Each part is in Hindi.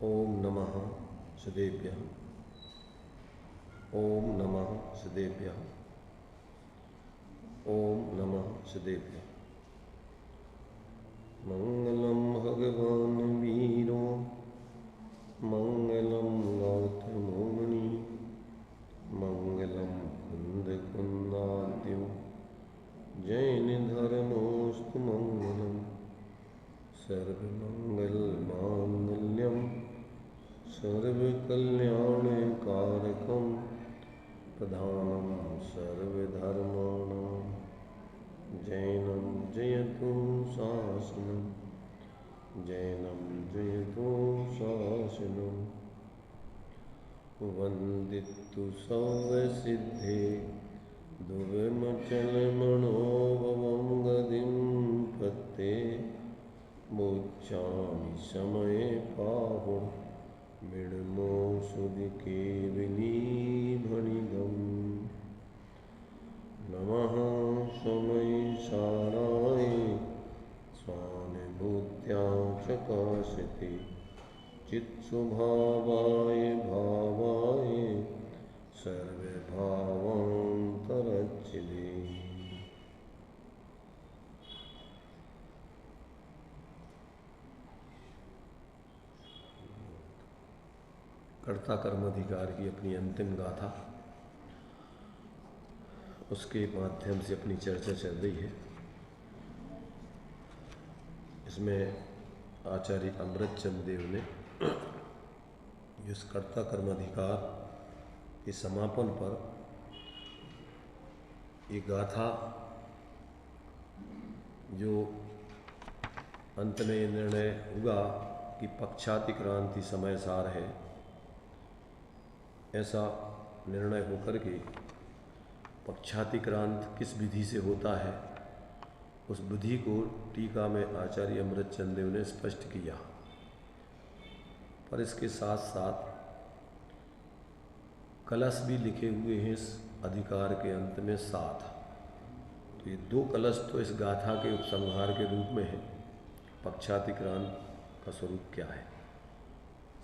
ओम नमः सदेभ्यः। ओम नमः सदेभ्यः। ओम नमः सदेभ्यः। मंगलम भगवान वीरो मंगलम गौतमोमुनि मंगलम कुंद कुंदाद्यो जैन धर्मोस्तु मंगलम सर्वमंगल मांगल्यम सर्वकल्याणकारकं प्रधानं सर्वधर्माणां जैनं जयतु शासनं जैनं जयतु शासनं वन्दितु सर्वसिद्धे दुर्विमचलमनोभवं गतिं पत्ते मोक्षामि समये पाहुः मिडमो सुदिकेविनीभणिगम् नमः समय साराय स्वानुभूत्या चकाशते चित्स्वभावाय भावाय सर्वभावान्तरच्छिदे। कर्ता कर्माधिकार की अपनी अंतिम गाथा, उसके माध्यम से अपनी चर्चा चल रही है। इसमें आचार्य अमृतचंद देव ने इस कर्ता कर्माधिकार के समापन पर एक गाथा, जो अंत में निर्णय हुआ कि पक्षातिक्रांति समय सार है, ऐसा निर्णय होकर के पक्षातिक्रांत किस विधि से होता है, उस विधि को टीका में आचार्य अमृतचंद देव ने स्पष्ट किया। पर इसके साथ साथ कलश भी लिखे हुए हैं इस अधिकार के अंत में 7। तो ये 2 कलश तो इस गाथा के उपसंहार के रूप में है। पक्षातिक्रांत का स्वरूप क्या है,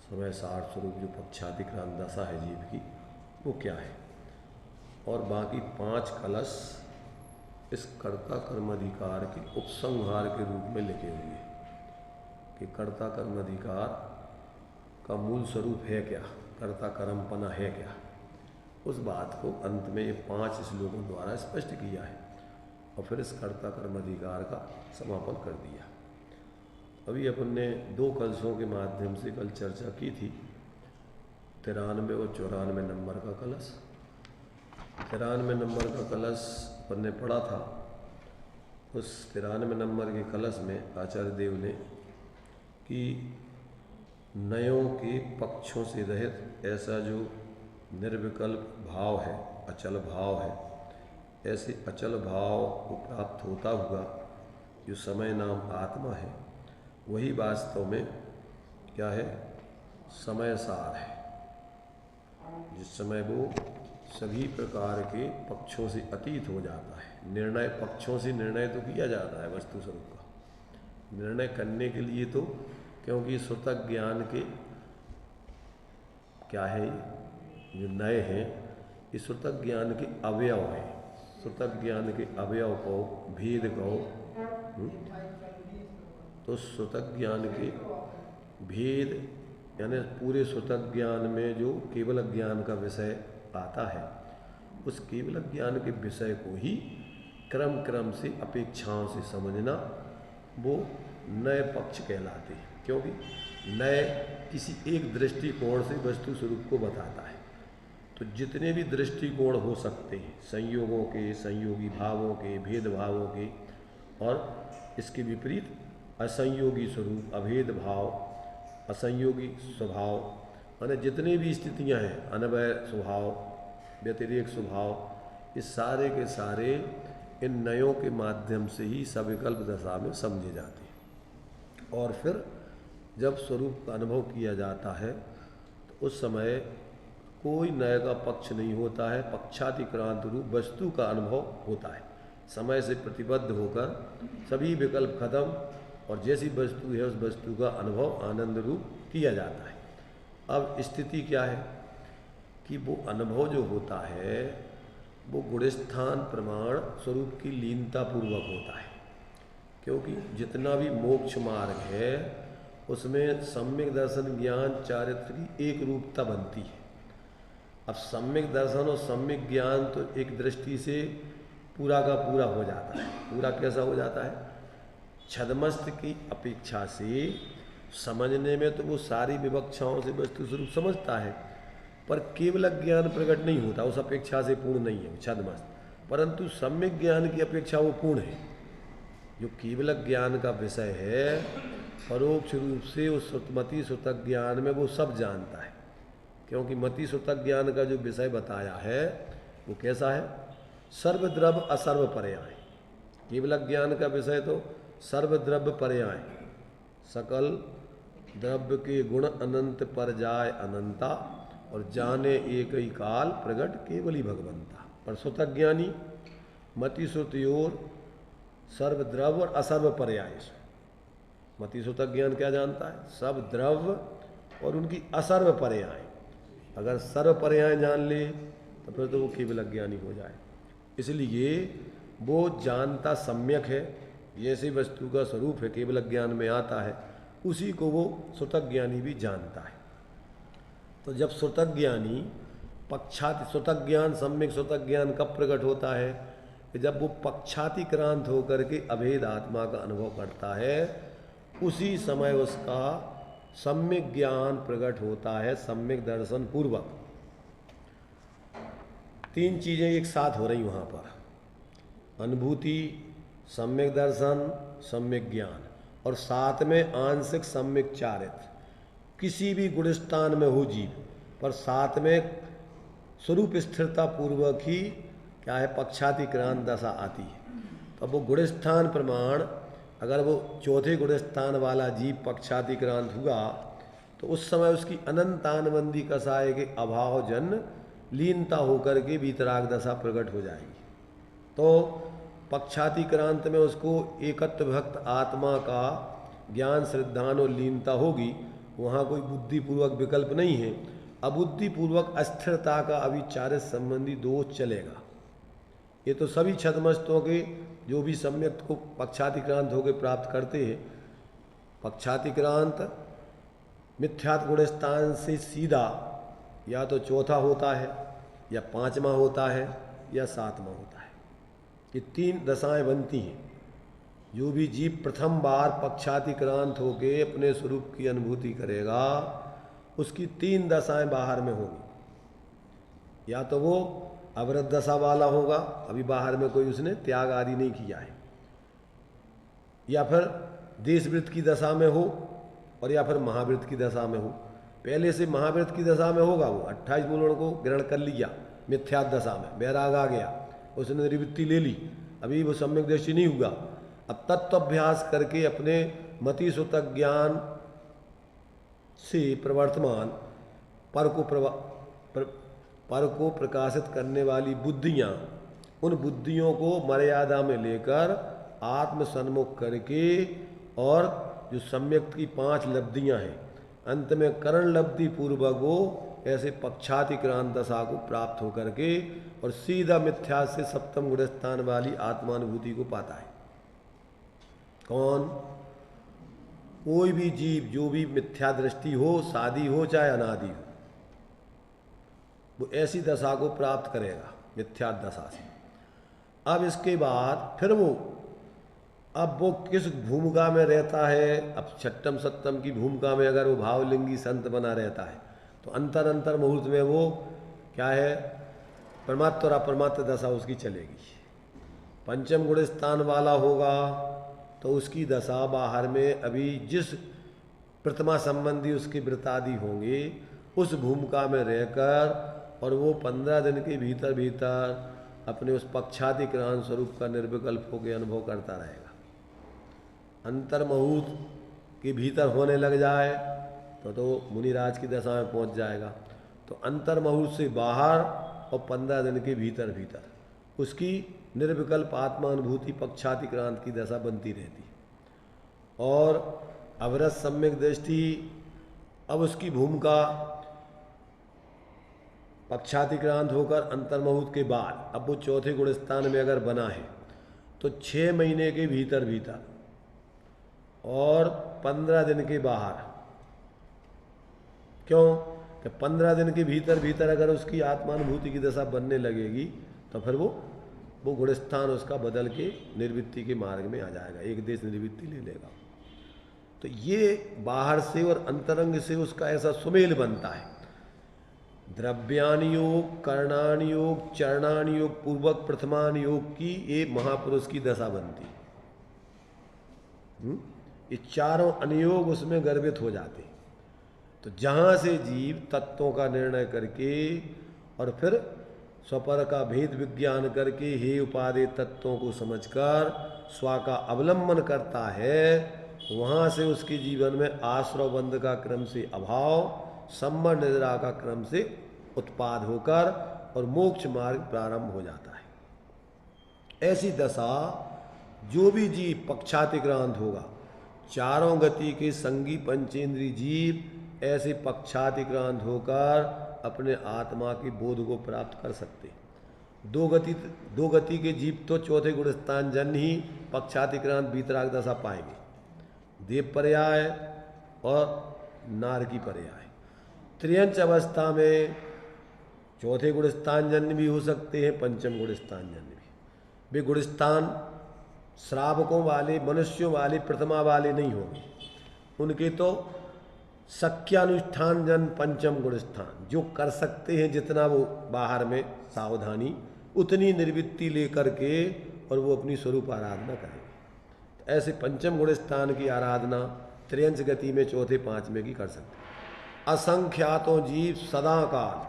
समय सार स्वरूप जो पक्षातिक्रांत दशा है जीव की, वो क्या है, और बाकी 5 कलश इस कर्ता कर्माधिकार के उपसंहार के रूप में लिखे हुए हैं कि कर्ता कर्माधिकार का मूल स्वरूप है क्या, कर्ता कर्मपना है क्या। उस बात को अंत में ये 5 श्लोकों द्वारा स्पष्ट किया है और फिर इस कर्ता कर्माधिकार का समापन कर दिया। अभी अपन ने 2 कलशों के माध्यम से कल चर्चा की थी, 93 और 94 नंबर का कलश। 93 नंबर का कलश अपन ने पढ़ा था। उस 93 नंबर के कलश में आचार्य देव ने कि नयों के पक्षों से रहित ऐसा जो निर्विकल्प भाव है, अचल भाव है, ऐसे अचल भाव को प्राप्त होता हुआ जो समय नाम आत्मा है, वही वास्तव में क्या है, समय सार है। जिस समय वो सभी प्रकार के पक्षों से अतीत हो जाता है। निर्णय पक्षों से निर्णय तो किया जाता है वस्तु स्वरूप का, निर्णय करने के लिए तो, क्योंकि सूतक ज्ञान के क्या है, जो नए हैं, ये सूतक ज्ञान के अवयव हैं। सूतक ज्ञान के अवयव को भेद कहो, तो सूतक ज्ञान के भेद यानी पूरे सूतक ज्ञान में जो केवल ज्ञान का विषय आता है, उस केवल ज्ञान के विषय को ही क्रम क्रम से अपेक्षाओं से समझना, वो नए पक्ष कहलाते हैं। क्योंकि नए किसी एक दृष्टिकोण से वस्तु स्वरूप को बताता है। तो जितने भी दृष्टिकोण हो सकते हैं, संयोगों के, संयोगी भावों के, भेदभावों के, और इसके विपरीत असंयोगी स्वरूप, अभेद भाव, असंयोगी स्वभाव, माने जितने भी स्थितियां हैं, अनवय स्वभाव, व्यतिरेक स्वभाव, ये सारे के सारे इन नयों के माध्यम से ही सविकल्प दशा में समझे जाते हैं। और फिर जब स्वरूप का अनुभव किया जाता है तो उस समय कोई नए का पक्ष नहीं होता है, पक्षातिक्रांत रूप वस्तु का अनुभव होता है। समय से प्रतिबद्ध होकर सभी विकल्प खत्म और जैसी वस्तु है उस वस्तु का अनुभव आनंद रूप किया जाता है। अब स्थिति क्या है कि वो अनुभव जो होता है वो गुणस्थान प्रमाण स्वरूप की लीनता पूर्वक होता है, क्योंकि जितना भी मोक्ष मार्ग है उसमें सम्यक दर्शन ज्ञान चारित्र की एक रूपता बनती है। अब सम्यक दर्शन और सम्यक ज्ञान तो एक दृष्टि से पूरा का पूरा हो जाता है। पूरा कैसा हो जाता है? छद्मस्त की अपेक्षा से समझने में तो वो सारी विवक्षाओं से वस्तु स्वरूप समझता है, पर केवल ज्ञान प्रकट नहीं होता, उस अपेक्षा से पूर्ण नहीं है छद्मस्त, परंतु सम्यक ज्ञान की अपेक्षा वो पूर्ण है। जो केवल ज्ञान का विषय है परोक्ष रूप से उस मति सुतक ज्ञान में वो सब जानता है, क्योंकि मति सुतक ज्ञान का जो विषय बताया है वो कैसा है? सर्वद्रव्य असर्व पर्याय। केवल ज्ञान का विषय तो सर्वद्रव्य पर्याय, सकल द्रव्य के गुण अनंत पर जाय अनंता और जाने एक ही काल प्रगट केवल ही भगवंता। पर सुतक ज्ञानी मति सुतयोर सर्वद्रव्य और असर्व पर्याय। मति सुतक ज्ञान क्या जानता है? सब द्रव्य और उनकी असर्व पर्याय। अगर सर्व पर्याय जान ले तो फिर तो वो केवल ज्ञानी हो जाए। इसलिए वो जानता सम्यक है, जैसे वस्तु का स्वरूप है केवल ज्ञान में आता है, उसी को वो सुतक ज्ञानी भी जानता है। तो जब सुतक ज्ञानी पक्षाति सुतक ज्ञान सम्यक सुतक ज्ञान कब प्रकट होता है? कि जब वो पक्षातिक्रांत होकर के अभेद आत्मा का अनुभव करता है, उसी समय उसका सम्यक ज्ञान प्रकट होता है सम्यक दर्शन पूर्वक। तीन चीजें एक साथ हो रही वहाँ पर, अनुभूति, सम्यक दर्शन, सम्यक ज्ञान, और साथ में आंशिक सम्यक चारित्र। किसी भी गुणस्थान में हो जीव, पर साथ में स्वरूप स्थिरता पूर्वक ही क्या है? पक्षातिक्रांत दशा आती है। तो वो गुणस्थान प्रमाण, अगर वो चौथे गुणस्थान वाला जीव पक्षातिक्रांत हुआ तो उस समय उसकी अनंतानबंदी कसाय के अभाव जन लीनता होकर के वीतराग दशा प्रकट हो जाएगी। तो पक्षातिक्रांत में उसको एकत्व भक्त आत्मा का ज्ञान श्रद्धान और लीनता होगी। वहाँ कोई बुद्धिपूर्वक विकल्प नहीं है। अबुद्धिपूर्वक अस्थिरता का अविचारित संबंधी दोष चलेगा। ये तो सभी छद्मस्तों के जो भी सम्यक को पक्षातिक्रांत होकर प्राप्त करते हैं, पक्षातिक्रांत मिथ्यात्व गुणस्थान से सीधा या तो चौथा होता है या पांचवा होता है या सातवां होता है। ये तीन दशाएं बनती हैं। जो भी जीव प्रथम बार पक्षातिक्रांत होके अपने स्वरूप की अनुभूति करेगा, उसकी तीन दशाएं बाहर में होंगी। या तो वो अवृत दशा वाला होगा, अभी बाहर में कोई उसने त्याग आदि नहीं किया है, या फिर देशवृत्त की दशा में हो, और या फिर महावृत्त की दशा में हो। पहले से महावृत्त की दशा में होगा, वो 28 मूलों को ग्रहण कर लिया, मिथ्यात दशा में वैराग आ गया, उसने निवृत्ति ले ली, अभी वो सम्यक दृष्टि नहीं हुआ। अब तत्वाभ्यास करके अपने मति सुतक ज्ञान से प्रवर्तमान पर को प्रकाशित करने वाली बुद्धियाँ, उन बुद्धियों को मर्यादा में लेकर आत्म सन्मुख करके, और जो सम्यक की 5 लब्धियाँ हैं, अंत में करण लब्धि पूर्वक वो ऐसे पक्षातिक्रांत दशा को प्राप्त होकर के और सीधा मिथ्या से सप्तम गुणस्थान वाली आत्मानुभूति को पाता है। कौन? कोई भी जीव जो भी मिथ्या दृष्टि हो, सादी हो चाहे अनादि हो, वो ऐसी दशा को प्राप्त करेगा मिथ्या दशा से। अब इसके बाद फिर अब वो किस भूमिका में रहता है? अब छठम सप्तम की भूमिका में अगर वो भावलिंगी संत बना रहता है तो अंतर मुहूर्त में वो क्या है? परमात्म और अपरमात्म दशा उसकी चलेगी। पंचम गुण स्थान वाला होगा तो उसकी दशा बाहर में अभी जिस प्रतिमा संबंधी उसके वृत्तादि होंगे उस भूमिका में रहकर, और वो 15 दिन के भीतर भीतर अपने उस पक्षातिक्रांत स्वरूप का निर्विकल्प होकर अनुभव करता रहेगा। अंतर मुहूर्त के भीतर होने लग जाए तो मुनिराज की दशा में पहुंच जाएगा। तो अंतर मुहूर्त से बाहर और 15 दिन के भीतर भीतर उसकी निर्विकल्प आत्मानुभूति पक्षातिक्रांत की दशा बनती रहती है। और अवरत सम्यक दृष्टि, अब उसकी भूमिका पक्षातिक्रांत होकर अंतर्मुहूर्त के बाद अब वो चौथे गुण स्थान में अगर बना है तो 6 महीने के भीतर भीतर और 15 दिन के बाहर। क्यों कि 15 दिन के भीतर भीतर अगर उसकी आत्मानुभूति की दशा बनने लगेगी तो फिर वो गुणस्थान उसका बदल के निर्वृत्ति के मार्ग में आ जाएगा, एक देश निर्वृत्ति ले लेगा। तो ये बाहर से और अंतरंग से उसका ऐसा सुमेल बनता है। द्रव्यान योग, कर्णान योग, चरणान योग पूर्वक प्रथमान योग की ये महापुरुष की दशा बनती। ये चारों अनुयोग उसमें गर्भित हो जाते। तो जहाँ से जीव तत्वों का निर्णय करके और फिर स्वपर का भेद विज्ञान करके हे उपादेय तत्वों को समझकर स्व का अवलंबन करता है, वहाँ से उसके जीवन में आश्रव बंध का क्रम से अभाव, संबंध निद्रा का क्रम से उत्पाद होकर और मोक्ष मार्ग प्रारंभ हो जाता है। ऐसी दशा जो भी जीव पक्षातिक्रांत होगा, चारों गति के संगी पंचेंद्रीय जीव ऐसे पक्षातिक्रांत होकर अपने आत्मा के बोध को प्राप्त कर सकते। दो गति के जीव तो चौथे गुणस्थान जन ही पक्षातिक्रांत वीतराग दशा पाएंगे, देव पर्याय और नारकी पर्याय। त्रियंच अवस्था में चौथे गुणस्थान जन्य भी हो सकते हैं, पंचम गुणस्थान जन्य भी। वे गुणस्थान श्रावकों वाले, मनुष्यों वाले, प्रथमा वाले नहीं होंगे, उनके तो शक्यानुष्ठान जन पंचम गुणस्थान जो कर सकते हैं, जितना वो बाहर में सावधानी उतनी निर्वृत्ति लेकर के और वो अपनी स्वरूप आराधना करेंगे। ऐसे पंचम गुणस्थान की आराधना त्रियंच गति में चौथे पांचवें की कर सकते हैं। असंख्यातों जीव सदा काल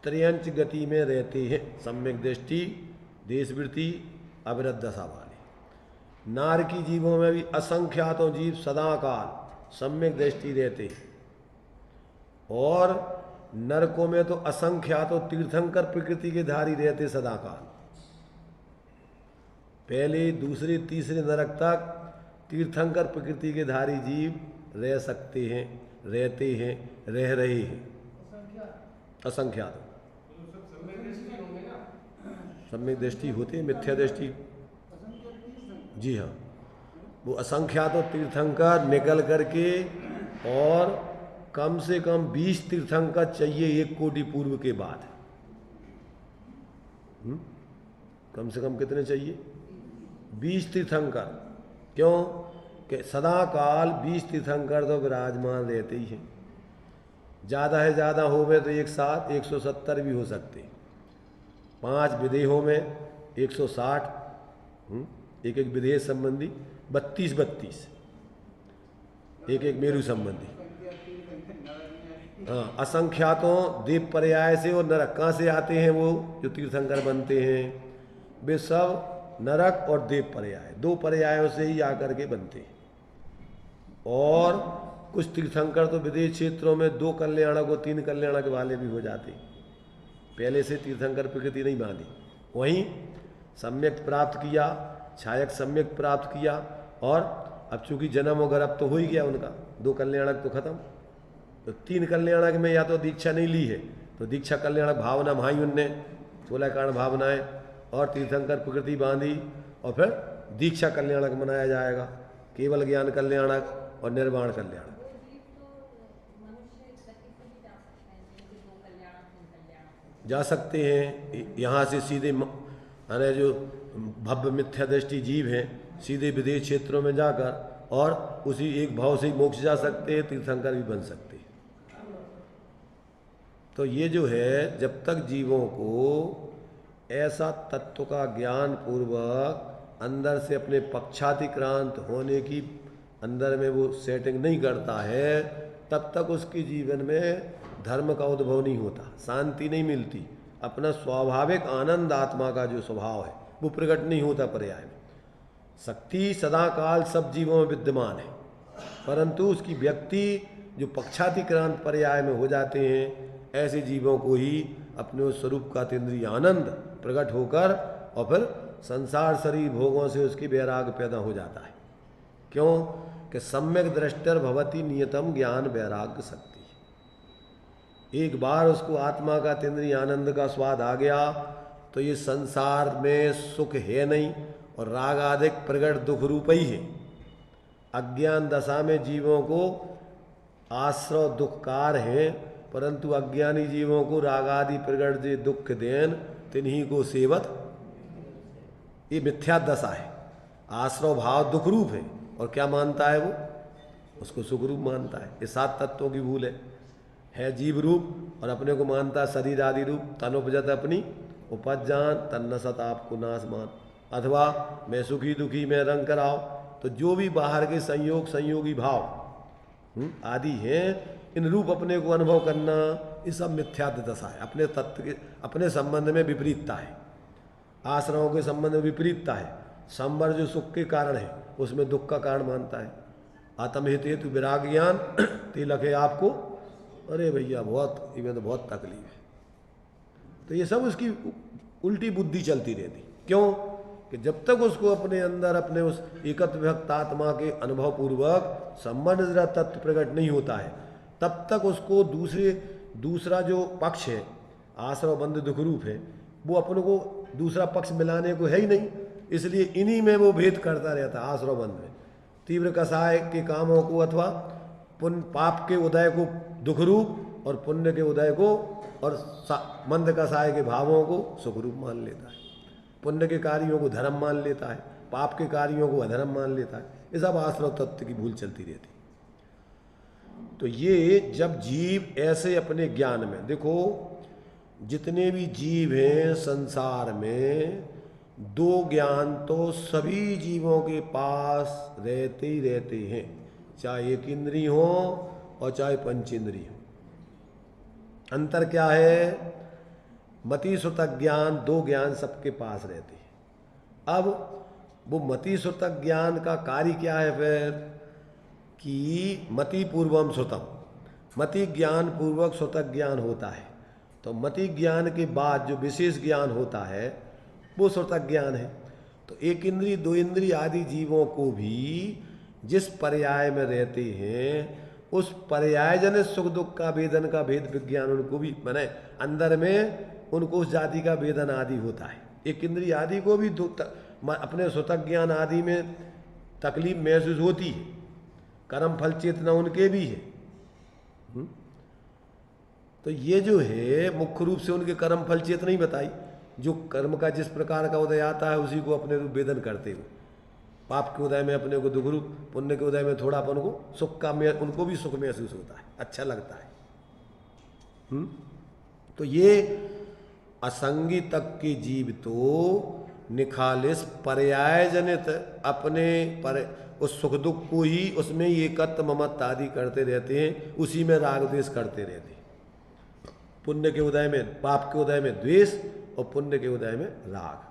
त्रियंच गति में रहते हैं, सम्यक दृष्टि, देशवृत्ति, अविरत दशा वाले। नारकी जीवों में भी असंख्यातों जीव सदा काल सम्यक दृष्टि रहते हैं, और नरकों में तो असंख्यातों तीर्थंकर प्रकृति के धारी रहते सदा काल। पहले दूसरे तीसरे नरक तक तीर्थंकर प्रकृति के धारी जीव रह सकते हैं, रहते हैं, रह रहे हैं। असंख्यात सम्यक दृष्टि होते हैं, मिथ्या दृष्टि जी हाँ। वो असंख्यात तीर्थंकर निकल करके, और कम से कम 20 तीर्थंकर चाहिए 1 कोटि पूर्व के बाद। कम से कम कितने चाहिए? 20 तीर्थंकर। क्यों कि सदा काल 20 तीर्थंकर तो विराजमान रहते ही हैं। ज़्यादा है ज़्यादा हो में तो एक साथ 170 भी हो सकते, 5 विदेहों में 160, एक एक विदेह संबंधी 32, एक एक मेरु संबंधी। हाँ, असंख्यातों देव पर्याय से और नरक कहाँ से आते हैं? वो जो तीर्थंकर बनते हैं वे सब नरक और देव पर्याय, 2 पर्यायों से ही आकर के बनते हैं। और कुछ तीर्थंकर तो विदेश क्षेत्रों में 2 कल्याणक और 3 कल्याणक वाले भी हो जाते, पहले से तीर्थंकर प्रकृति नहीं बांधी। वहीं सम्यक प्राप्त किया, छायक सम्यक प्राप्त किया, और अब चूंकि जन्म और गर्भ तो हो ही गया उनका, 2 कल्याणक तो खत्म। तो 3 कल्याणक में या तो दीक्षा नहीं ली है तो दीक्षा कल्याणक भावना भाई उनने 16 कारण भावनाएं और तीर्थंकर प्रकृति बांधी, और फिर दीक्षा कल्याणक मनाया जाएगा, केवल ज्ञान कल्याणक और निर्वाण कल्याणक। जा सकते हैं यहाँ से सीधे, यानी जो भव्य मिथ्या दृष्टि जीव हैं सीधे विदेश क्षेत्रों में जाकर और उसी एक भाव से मोक्ष जा सकते हैं, तीर्थंकर भी बन सकते हैं। तो ये जो है, जब तक जीवों को ऐसा तत्व का ज्ञान पूर्वक अंदर से अपने पक्षातिक्रांत होने की अंदर में वो सेटिंग नहीं करता है, तब तक उसके जीवन में धर्म का उद्भव नहीं होता, शांति नहीं मिलती, अपना स्वाभाविक आनंद आत्मा का जो स्वभाव है वो प्रकट नहीं होता पर्याय में। शक्ति सदा काल सब जीवों में विद्यमान है, परंतु उसकी व्यक्ति जो पक्षातिक्रांत पर्याय में हो जाते हैं, ऐसे जीवों को ही अपने उस स्वरूप का तीन्द्रिय आनंद प्रकट होकर और फिर संसार शरीर भोगों से उसकी वैराग पैदा हो जाता है। क्यों कि सम्यक दृष्टर भवति नियतम ज्ञान वैराग्य शक्ति। एक बार उसको आत्मा का तेंद्रीय आनंद का स्वाद आ गया तो ये संसार में सुख है नहीं, और राग आदि प्रगट दुख रूप ही है। अज्ञान दशा में जीवों को आश्रव दुखकार है, परंतु अज्ञानी जीवों को राग आदि प्रगट जे दुख देन तिन्हीं को सेवत, ये मिथ्या दशा है। आश्रव भाव दुख रूप है, और क्या मानता है वो, उसको सुख रूप मानता है। ये 7 तत्वों की भूल है जीव रूप, और अपने को मानता है शरीर आदि रूप। तन उपजत अपनी उपज जान, तन नसत आपको नाश मान। अथवा मैं सुखी दुखी मैं रंग कराओ, तो जो भी बाहर के संयोग संयोगी भाव आदि हैं, इन रूप अपने को अनुभव करना, ये सब मिथ्यात्व दशा है। अपने तत्व के अपने संबंध में विपरीतता है, आश्रमों के संबंध में विपरीतता है। संवर जो सुख के कारण है उसमें दुख का कारण मानता है। आत्महित हेतु विराग ज्ञान तिलक है आपको, अरे भैया बहुत इवें तो बहुत तकलीफ है। तो ये सब उसकी उल्टी बुद्धि चलती रहती। क्यों कि जब तक उसको अपने अंदर अपने उस एकत्व विभक्त आत्मा के अनुभव पूर्वक संबंध तत्व प्रकट नहीं होता है, तब तक उसको दूसरा जो पक्ष है आश्रव बंध दुख रूप है, वो अपने को दूसरा पक्ष मिलाने को है ही नहीं। इसलिए इन्हीं में वो भेद करता रहता है। आश्रव बंध में तीव्र कसाय के कामों को अथवा पुण्य पाप के उदय को दुख रूप, और पुण्य के उदय को और मंद कसाय के भावों को सुख रूप मान लेता है। पुण्य के कार्यों को धर्म मान लेता है, पाप के कार्यों को अधर्म मान लेता है। ये सब आश्रव तत्व की भूल चलती रहती। तो ये जब जीव ऐसे अपने ज्ञान में, देखो जितने भी जीव हैं संसार में, 2 ज्ञान तो सभी जीवों के पास रहते ही रहते हैं, चाहे एक इंद्रिय हो और चाहे पंचेंद्रिय हो। अंतर क्या है, मति सुतक ज्ञान, 2 ज्ञान सबके पास रहते हैं। अब वो मति सुतक ज्ञान का कार्य क्या है फिर, कि मति पूर्वम सुतम, मति ज्ञान पूर्वक सुतक ज्ञान होता है। तो मति ज्ञान के बाद जो विशेष ज्ञान होता है वो सुतक ज्ञान है। तो एक इंद्रिय 2 इंद्रिय आदि जीवों को भी जिस पर्याय में रहते हैं, उस पर्याय जनित सुख दुख का वेदन का भेद विज्ञान उनको भी बने, अंदर में उनको उस जाति का वेदन आदि होता है। एक इंद्रिय आदि को भी अपने सुतक ज्ञान आदि में तकलीफ महसूस होती है, कर्म फल चेतना उनके भी है। तो ये जो है मुख्य रूप से उनके कर्म फल चेतना ही बताई, जो कर्म का जिस प्रकार का उदय आता है उसी को अपने रूप वेदन करते हुए। पाप के उदय में अपने को दुख रूप, पुण्य के उदय में थोड़ा अपन को सुख का उनको भी सुख महसूस होता है, अच्छा लगता है। तो ये असंगी तक के जीव तो निखालिस पर्याय जनित अपने पर उस सुख दुख को ही उसमें ही एकत्व ममत्व आदि करते रहते हैं, उसी में राग द्वेष करते रहते हैं। पुण्य के उदय में, पाप के उदय में द्वेष, और पुण्य के उदय में राग।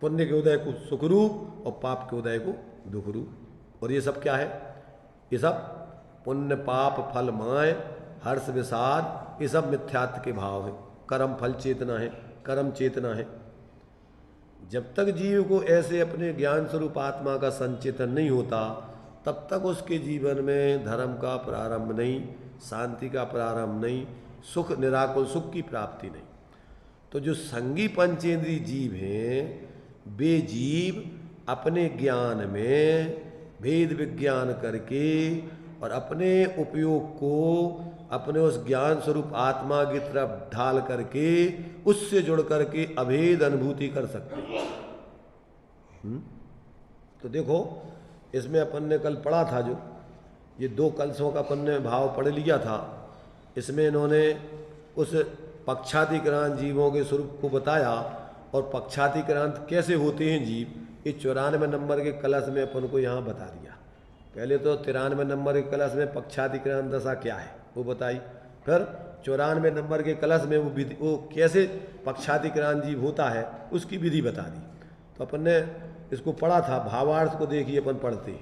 पुण्य के उदय को सुख रूप और पाप के उदय को दुख रूप। और ये सब क्या है, ये सब पुण्य पाप फल माय हर्ष विषाद, ये सब मिथ्यात्व के भाव है। कर्म फल चेतना है, कर्म चेतना है। जब तक जीव को ऐसे अपने ज्ञान स्वरूप आत्मा का संचेतन नहीं होता, तब तक उसके जीवन में धर्म का प्रारंभ नहीं, शांति का प्रारंभ नहीं, सुख निराकुल सुख की प्राप्ति नहीं। तो जो संगी पंचेंद्रीय जीव हैं, वे जीव अपने ज्ञान में भेद विज्ञान करके और अपने उपयोग को अपने उस ज्ञान स्वरूप आत्मा की तरफ ढाल करके उससे जुड़ करके अभेद अनुभूति कर सकते हैं। तो देखो इसमें अपन ने कल पढ़ा था, जो ये 2 कलशों का अपन ने भाव पढ़ लिया था, इसमें इन्होंने उस पक्षातिक्रांत जीवों के स्वरूप को बताया, और पक्षातिक्रांत कैसे होते हैं जीव, ये 94 नंबर के कलश में अपन को यहाँ बता दिया। पहले तो 93 नंबर के कलश में पक्षातिक्रांत दशा क्या है वो बताई, फिर 94 नंबर के कलश में वो कैसे पक्षातिक्रांत जीव होता है उसकी विधि बता दी। तो अपन ने इसको पढ़ा था, भावार्थ को देखिए अपन पढ़ते।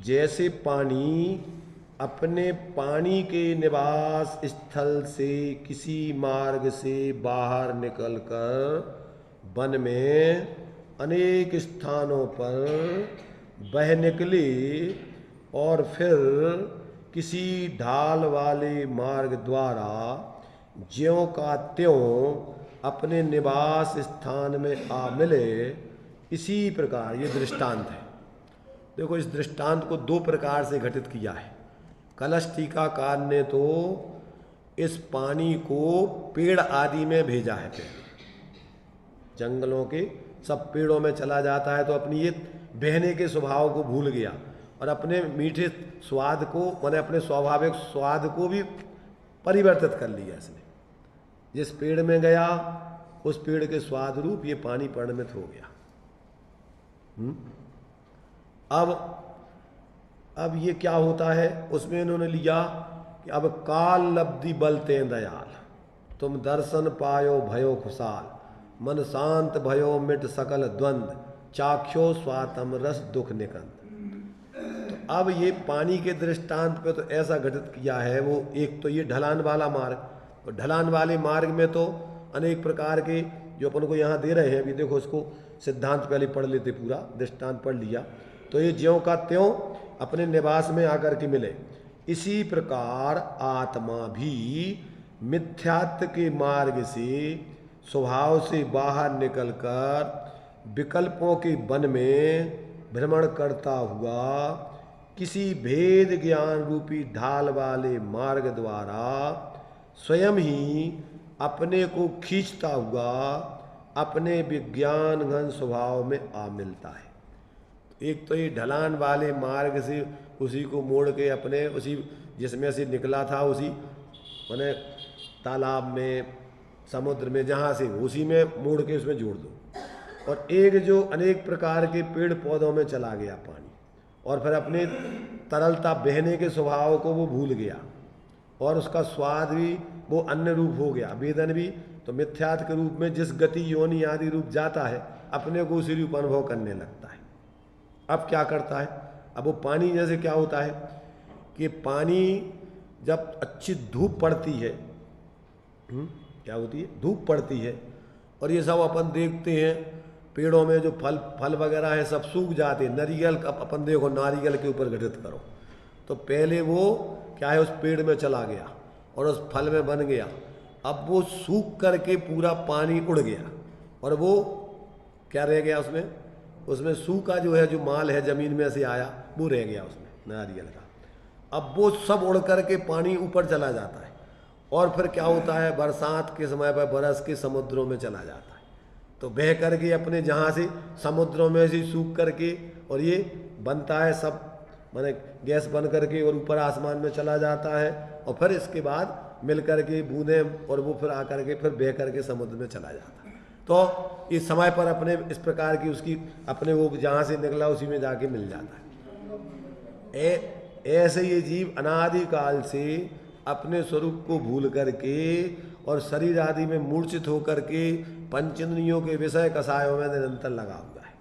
जैसे पानी अपने पानी के निवास स्थल से किसी मार्ग से बाहर निकलकर वन में अनेक स्थानों पर बह निकले और फिर किसी ढाल वाले मार्ग द्वारा ज्यों का त्यों अपने निवास स्थान में आ मिले, इसी प्रकार ये दृष्टांत है। देखो, इस दृष्टांत को दो प्रकार से घटित किया है। कलश टीकाकार ने तो इस पानी को पेड़ आदि में भेजा है। पहले जंगलों के सब पेड़ों में चला जाता है तो अपनी ये बहने के स्वभाव को भूल गया और अपने मीठे स्वाद को, माने अपने स्वाभाविक स्वाद को भी परिवर्तित कर लिया इसने। जिस पेड़ में गया उस पेड़ के स्वाद रूप ये पानी परिणमित हो गया। अब ये क्या होता है, उसमें इन्होंने लिया कि अब काल लब्धि बलते दयाल, तुम दर्शन पायो भयो खुशाल, मन शांत भयो मिट सकल द्वंद, चाख्यो स्वातम रस दुख निकंद। तो अब ये पानी के दृष्टांत पे तो ऐसा घटित किया है। वो एक तो ये ढलान वाला मार्ग, और ढलान वाले मार्ग में तो अनेक प्रकार के जो अपन को यहाँ दे रहे हैं, अभी देखो उसको सिद्धांत पहले पढ़ लेते, पूरा दृष्टांत पढ़ लिया। तो ये ज्यों का त्यों अपने निवास में आकर के मिले, इसी प्रकार आत्मा भी मिथ्यात्व के मार्ग से स्वभाव से बाहर निकलकर विकल्पों के वन में भ्रमण करता हुआ किसी भेद ज्ञान रूपी ढाल वाले मार्ग द्वारा स्वयं ही अपने को खींचता हुआ अपने विज्ञान घन स्वभाव में आ मिलता है। एक तो ये ढलान वाले मार्ग से उसी को मोड़ के अपने उसी जिसमें से निकला था उसी माने तालाब में, समुद्र में, जहाँ से उसी में मोड़ के उसमें जोड़ दो। और एक जो अनेक प्रकार के पेड़ पौधों में चला गया पानी, और फिर अपने तरलता बहने के स्वभाव को वो भूल गया और उसका स्वाद भी वो अन्य रूप हो गया, वेदन भी। तो मिथ्यात्व के रूप में जिस गति योनि आदि रूप जाता है अपने को उसी रूप अनुभव करने लगता है। अब क्या करता है, अब वो पानी जैसे क्या होता है कि पानी जब अच्छी धूप पड़ती है, क्या होती है, धूप पड़ती है, और ये सब अपन देखते हैं पेड़ों में जो फल वगैरह है सब सूख जाते हैं। नारियल अपन देखो, नारियल के ऊपर घटित करो तो पहले वो क्या है उस पेड़ में चला गया और उस फल में बन गया। अब वो सूख करके पूरा पानी उड़ गया और वो क्या रह गया उसमें सूखा जो है, जो माल है जमीन में से आया वो रह गया उसमें नारियल का। अब वो सब उड़ करके पानी ऊपर चला जाता है और फिर क्या होता है, बरसात के समय पर बरस के समुद्रों में चला जाता है। तो बह करके अपने जहाँ से समुद्रों में से सूख करके और ये बनता है सब, माने गैस बन करके और ऊपर आसमान में चला जाता है और फिर इसके बाद मिल करके बूंदे और वो फिर आकर के फिर बह करके समुद्र में चला जाता है। तो इस समय पर अपने इस प्रकार की उसकी अपने वो जहाँ से निकला उसी में जाके मिल जाता है। ऐसे ये जीव अनादिकाल से अपने स्वरूप को भूल करके और शरीर आदि में मूर्छित होकर के पंचेंद्रियों के विषय कसायों में निरंतर लगा हुआ है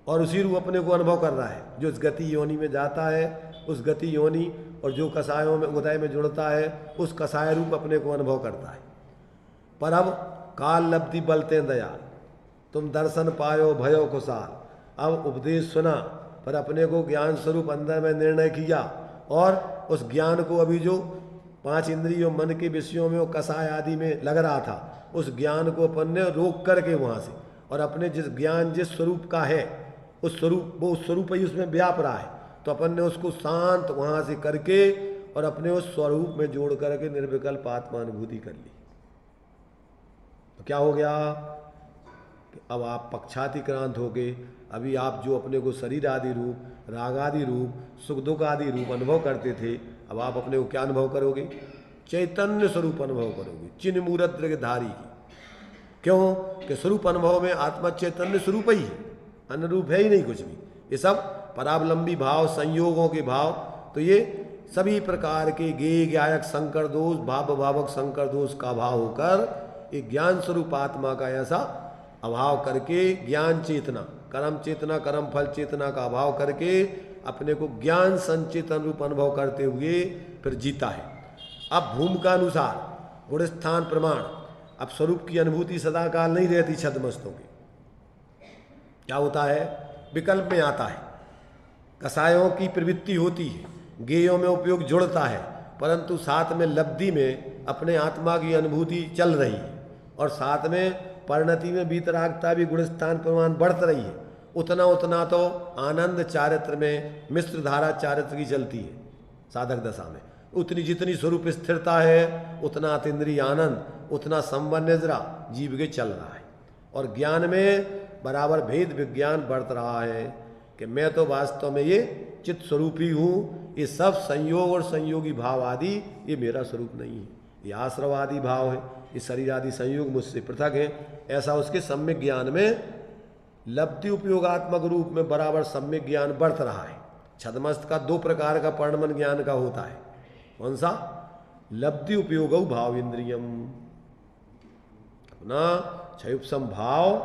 और उसी रूप अपने को अनुभव कर रहा है। जो इस गति योनि में जाता है उस गति योनि और जो कसायों में उदय में जुड़ता है उस कसाय रूप अपने को अनुभव करता है। पर अब काल लब्धि बलते दयाल, तुम दर्शन पायो भयो खुशाल। अब उपदेश सुना पर अपने को ज्ञान स्वरूप अंदर में निर्णय किया और उस ज्ञान को अभी जो पांच इंद्रियों मन के विषयों में वो कसाय आदि में लग रहा था उस ज्ञान को अपन ने रोक करके वहाँ से और अपने जिस ज्ञान जिस स्वरूप का है उस स्वरूप वो स्वरूप ही उसमें व्याप रहा है, तो अपन ने उसको शांत वहाँ से करके और अपने उस स्वरूप में जोड़ करके निर्विकल्प आत्मानुभूति कर ली। तो क्या हो गया कि अब आप पक्षातिक्रांत हो गए। अभी आप जो अपने को शरीर आदि रूप, राग आदि रूप, सुख दुख आदि रूप अनुभव करते थे, अब आप अपने को क्या अनुभव करोगे, चैतन्य स्वरूप अनुभव करोगे, चिन्ह मूर्त धारी की। क्यों कि स्वरूप अनुभव में आत्मा चैतन्य स्वरूप ही है, अन्य रूप है ही नहीं कुछ भी। ये सब परावलंबी भाव, संयोगों के भाव, तो ये सभी प्रकार के गेय गायक संकर दोष, भाव भावक संकर दोष का भाव होकर एक ज्ञान स्वरूप आत्मा का ऐसा अभाव करके ज्ञान चेतना, कर्म चेतना, कर्म फल चेतना का अभाव करके अपने को ज्ञान संचेतन रूप अनुभव करते हुए फिर जीता है। अब भूमि का अनुसार गुण स्थान प्रमाण, अब स्वरूप की अनुभूति सदाकाल नहीं रहती छद्मस्तों की। क्या होता है, विकल्प में आता है, कसायों की प्रवृत्ति होती है गेयों में उपयोग जुड़ता है, परंतु साथ में लब्धि में अपने आत्मा की अनुभूति चल रही है, और साथ में परिणति में वीतरागता भी गुणस्थान प्रमाण बढ़त रही है। उतना उतना तो आनंद चारित्र में मिश्र धारा चारित्र की चलती है साधक दशा में। उतनी जितनी स्वरूप स्थिरता है उतना अतीन्द्रिय आनंद, उतना संवन निद्रा जीव के चल रहा है। और ज्ञान में बराबर भेद विज्ञान बढ़त रहा है कि मैं तो वास्तव में ये चित्त स्वरूप ही हूँ। ये सब संयोग और संयोगी भाव आदि ये मेरा स्वरूप नहीं है, ये आश्रव आदि भाव है, ये शरीर आदि संयोग मुझसे पृथक है। ऐसा उसके सम्यक ज्ञान में लब्धि उपयोगात्मक रूप में बराबर सम्यक ज्ञान बढ़त रहा है। छदमस्त का दो प्रकार का परिणमन ज्ञान का होता है। कौन सा? लब्धि उपयोग भाव इंद्रियम। अपना क्षयुपसम भाव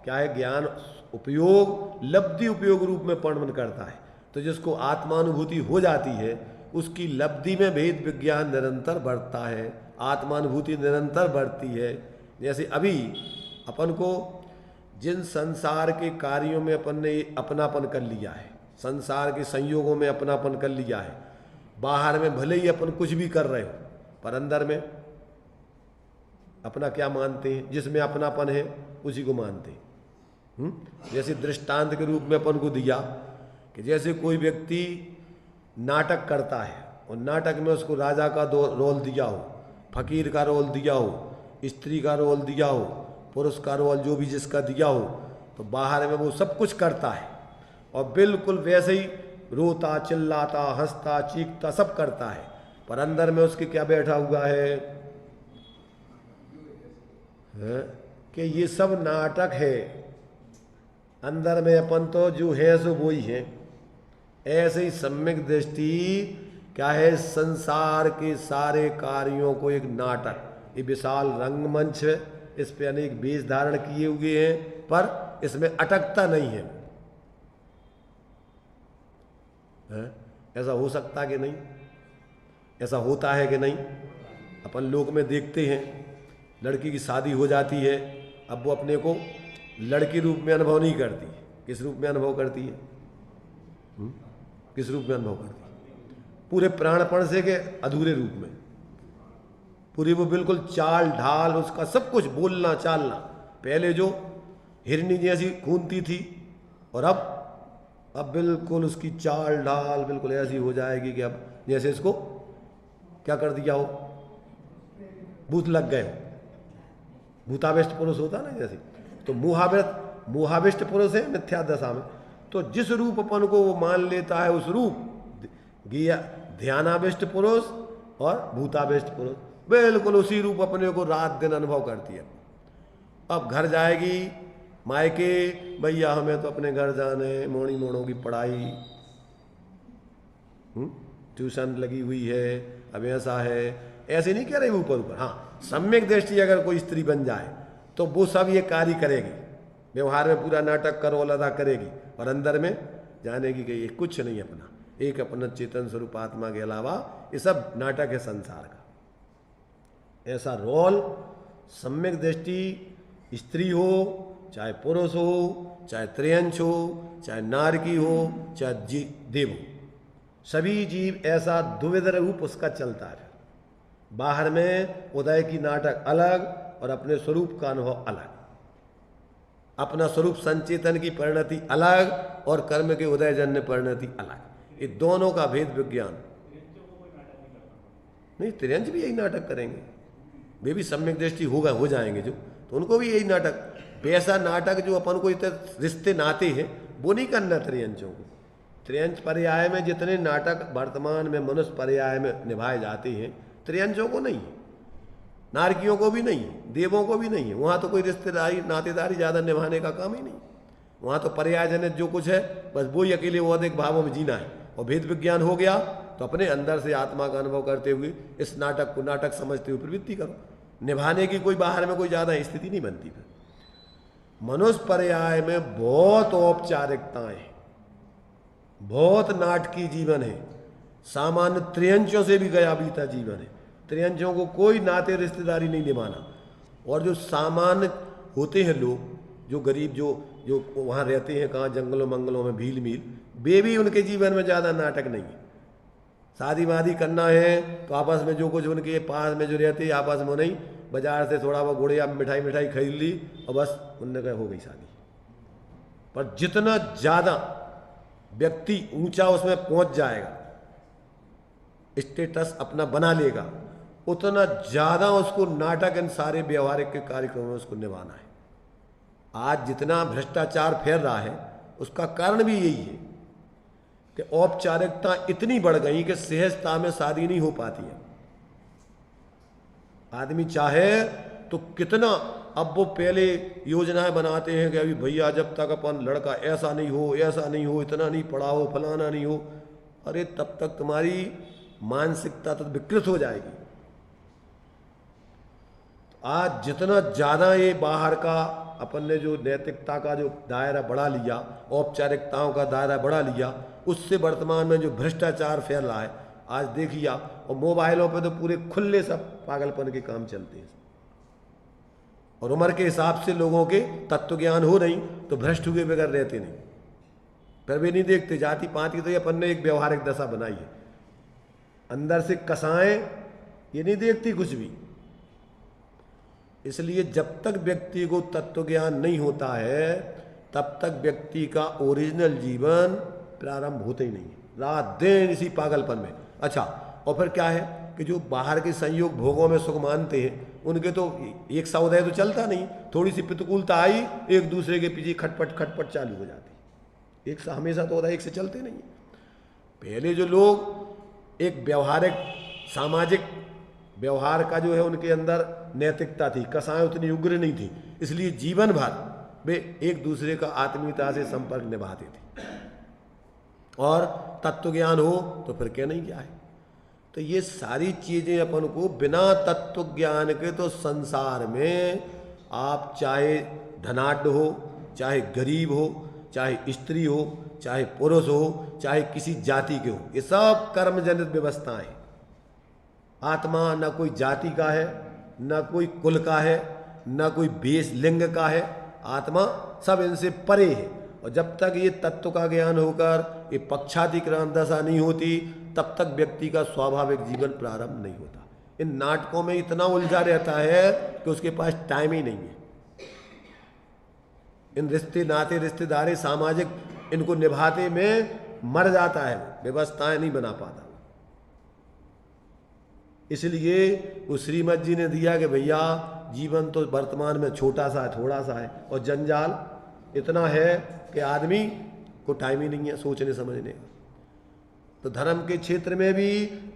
क्या है? ज्ञान उपयोग लब्धि उपयोग रूप में परिणमन करता है। तो जिसको आत्मानुभूति हो जाती है उसकी लब्धि में भेद विज्ञान निरंतर बढ़ता है, आत्मानुभूति निरंतर बढ़ती है। जैसे अभी अपन को जिन संसार के कार्यों में अपन ने अपनापन कर लिया है, संसार के संयोगों में अपनापन कर लिया है, बाहर में भले ही अपन कुछ भी कर रहे हो पर अंदर में अपना क्या मानते हैं? जिसमें अपनापन है उसी को मानते हैं। जैसे दृष्टांत के रूप में अपन को दिया कि जैसे कोई व्यक्ति नाटक करता है और नाटक में उसको राजा का रोल दिया हो, फकीर का रोल दिया हो, स्त्री का रोल दिया हो, पुरुष का रोल जो भी जिसका दिया हो, तो बाहर में वो सब कुछ करता है और बिल्कुल वैसे ही रोता चिल्लाता हंसता चीखता सब करता है, पर अंदर में उसके क्या बैठा हुआ है कि ये सब नाटक है। अंदर में अपन तो जो है सो वो ही है। ऐसे ही सम्यक दृष्टि क्या है? संसार के सारे कार्यों को एक नाटक, ये विशाल रंगमंच है, इस पे अनेक वेश धारण किए हुए हैं पर इसमें अटकता नहीं है। ऐसा हो सकता कि नहीं? ऐसा होता है कि नहीं? अपन लोक में देखते हैं लड़की की शादी हो जाती है, अब वो अपने को लड़की रूप में अनुभव नहीं करती, किस रूप में अनुभव करती है? किस रूप में अनुभव करती है? पूरे प्राणपण से के अधूरे रूप में, पूरी वो बिल्कुल चाल ढाल उसका सब कुछ बोलना चालना, पहले जो हिरनी जैसी खूनती थी और अब बिल्कुल उसकी चाल ढाल बिल्कुल ऐसी हो जाएगी कि अब जैसे इसको क्या कर दिया हो, भूत लग गए, भूताविष्ट पुरुष होता ना जैसे। तो मोहाविष्ट पुरुष है मिथ्या दशा में, तो जिस रूप अपन को वो मान लेता है उस रूप ध्यानाविष्ट पुरुष और भूताविष्ट पुरुष बिल्कुल उसी रूप अपने को रात दिन अनुभव करती है। अब घर जाएगी मायके, भैया हमें तो अपने घर जाने, मोड़ी मोड़ों की पढ़ाई, ट्यूशन लगी हुई है, अब ऐसा है, ऐसे नहीं कह रहे ऊपर ऊपर। हाँ, सम्यक दृष्टि अगर कोई स्त्री बन जाए तो वो सब ये कार्य करेगी, व्यवहार में पूरा नाटक का रोल अदा करेगी और अंदर में जानेगी कि ये कुछ नहीं अपना, एक अपना चेतन स्वरूप आत्मा के अलावा ये सब नाटक है संसार का। ऐसा रोल सम्यक दृष्टि स्त्री हो चाहे पुरुष हो, चाहे त्रियंश हो, चाहे नारकी हो, चाहे देव हो, सभी जीव ऐसा द्विविध रूप उसका चलता है। बाहर में उदय की नाटक अलग और अपने स्वरूप का अनुभव अलग, अपना स्वरूप संचेतन की परिणति अलग और कर्म के उदयजन्य परिणति अलग। ये दोनों का भेद विज्ञान नहीं। त्रियंश भी यही नाटक करेंगे, वे भी सम्यक दृष्टि होगा हो जाएंगे जो, तो उनको भी यही नाटक, वैसा नाटक जो अपन को इतने रिश्ते नाते हैं वो नहीं करना त्रियंशों को। त्रियंश पर्याय में जितने नाटक वर्तमान में मनुष्य पर्याय में निभाए जाते हैं त्रियंशों को नहीं है, नारकियों को भी नहीं है, देवों को भी नहीं है। वहाँ तो कोई रिश्तेदारी नातेदारी ज़्यादा निभाने का काम ही नहीं। वहाँ तो पर्यायजनित जो कुछ है बस वही अकेले वो अधिक भावों में जीना है। और भेद विज्ञान हो गया तो अपने अंदर से आत्मा का अनुभव करते हुए इस नाटक को नाटक समझते हुए प्रवृत्ति करो। निभाने की कोई बाहर में कोई ज़्यादा स्थिति नहीं बनती। फिर मनुष्य पर्याय में बहुत औपचारिकताएं, बहुत नाटकीय जीवन है, सामान्य त्रियंशों से भी गया बीता जीवन है। त्रियंशों को कोई नाते रिश्तेदारी नहीं निभाना। और जो सामान्य होते हैं लोग, जो गरीब जो वहाँ रहते हैं कहाँ जंगलों मंगलों में भील मील, वे भी उनके जीवन में ज़्यादा नाटक नहीं है। शादी वादी करना है तो आपस में जो कुछ उनके पास में जो रहते आपस में नहीं, बाजार से थोड़ा बहुत गुड़िया मिठाई मिठाई खरीद ली और बस उनने कहा हो गई शादी। पर जितना ज़्यादा व्यक्ति ऊंचा उसमें पहुंच जाएगा, स्टेटस अपना बना लेगा, उतना ज़्यादा उसको नाटक इन सारे व्यवहारिक के कार्यक्रमों में उसको निभाना है। आज जितना भ्रष्टाचार फैल रहा है उसका कारण भी यही है कि औपचारिकता इतनी बढ़ गई कि सहजता में शादी नहीं हो पाती है। आदमी चाहे तो कितना, अब वो पहले योजनाएं बनाते हैं कि अभी भैया जब तक अपन लड़का ऐसा नहीं हो, ऐसा नहीं हो, इतना नहीं पढ़ा हो, फलाना नहीं हो, अरे तब तक तुम्हारी मानसिकता तो विकृत हो जाएगी। आज जितना ज़्यादा ये बाहर का अपन ने जो नैतिकता का जो दायरा बढ़ा लिया, औपचारिकताओं का दायरा बढ़ा लिया, उससे वर्तमान में जो भ्रष्टाचार फैल रहा है आज देखिए। और मोबाइलों पे तो पूरे खुले सब पागलपन के काम चलते हैं, और उम्र के हिसाब से लोगों के तत्व ज्ञान हो नहीं तो भ्रष्ट हुए बगैर रहते नहीं। फिर भी नहीं देखते जाति पाति, तो ये अपन ने एक व्यवहारिक दशा बनाई है, अंदर से कसाएं ये नहीं देखती कुछ भी। इसलिए जब तक व्यक्ति को तत्व ज्ञान नहीं होता है तब तक व्यक्ति का ओरिजिनल जीवन प्रारंभ होता ही नहीं है, रात दिन इसी पागलपन में। अच्छा, और फिर क्या है कि जो बाहर के संयोग भोगों में सुख मानते हैं उनके तो एक सौदय तो चलता नहीं, थोड़ी सी प्रतिकूलता आई एक दूसरे के पीछे खटपट खटपट चालू हो जाती। एक हमेशा तो एक से चलते नहीं। पहले जो लोग एक व्यवहारिक सामाजिक व्यवहार का जो है उनके अंदर नैतिकता थी, कसाएं उतनी उग्र नहीं थी, इसलिए जीवन भर वे एक दूसरे का आत्मीयता से संपर्क निभाते थे। और तत्व ज्ञान हो तो फिर क्या नहीं क्या है। तो ये सारी चीजें अपन को बिना तत्व ज्ञान के तो संसार में आप चाहे धनाढ्य हो, चाहे गरीब हो, चाहे स्त्री हो, चाहे पुरुष हो, चाहे किसी जाति के हो, ये सब कर्म जनित व्यवस्थाएं। आत्मा न कोई जाति का है, न कोई कुल का है, न कोई बेस लिंग का है, आत्मा सब इनसे परे है। और जब तक ये तत्व का ज्ञान होकर ये पक्षातिक्रांत दशा नहीं होती तब तक व्यक्ति का स्वाभाविक जीवन प्रारंभ नहीं होता। इन नाटकों में इतना उलझा रहता है कि उसके पास टाइम ही नहीं है। इन रिश्ते नाते रिश्तेदारी सामाजिक इनको निभाते में मर जाता है, व्यवस्थाएं नहीं बना पाता। इसलिए वो श्रीमद जी ने दिया कि भैया जीवन तो वर्तमान में छोटा सा है, थोड़ा सा है, और जंजाल इतना है कि आदमी को टाइम ही नहीं है सोचने समझने का। तो धर्म के क्षेत्र में भी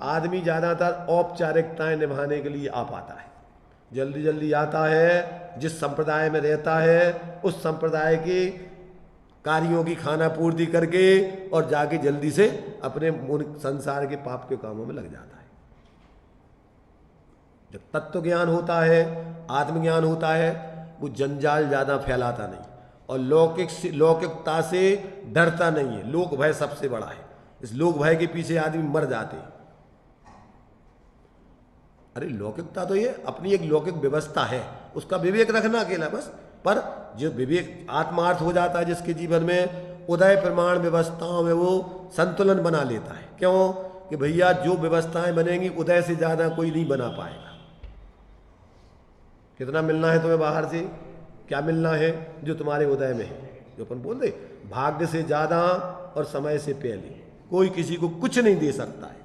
आदमी ज़्यादातर औपचारिकताएं निभाने के लिए आ पाता है, जल्दी जल्दी आता है, जिस संप्रदाय में रहता है उस संप्रदाय के कार्यों की खाना पूर्ति करके और जाके जल्दी से अपने संसार के पाप के कामों में लग जाता है। जब तत्व ज्ञान होता है, आत्मज्ञान होता है, वो जंजाल ज़्यादा फैलाता नहीं और लौकिकता से डरता नहीं है। लोक भय सबसे बड़ा है, इस लोक भय के पीछे आदमी मर जाते हैं। अरे लौकिकता तो ये अपनी एक लौकिक व्यवस्था है, उसका विवेक रखना अकेला बस। पर जो विवेक आत्मार्थ हो जाता है जिसके जीवन में, उदय प्रमाण व्यवस्थाओं में वो संतुलन बना लेता है। क्यों कि भैया जो व्यवस्थाएं बनेंगी उदय से ज़्यादा कोई नहीं बना पाएगा। कितना मिलना है तुम्हें बाहर से, क्या मिलना है जो तुम्हारे उदय में है। जो अपन बोल दे भाग्य से ज़्यादा और समय से पहले कोई किसी को कुछ नहीं दे सकता है।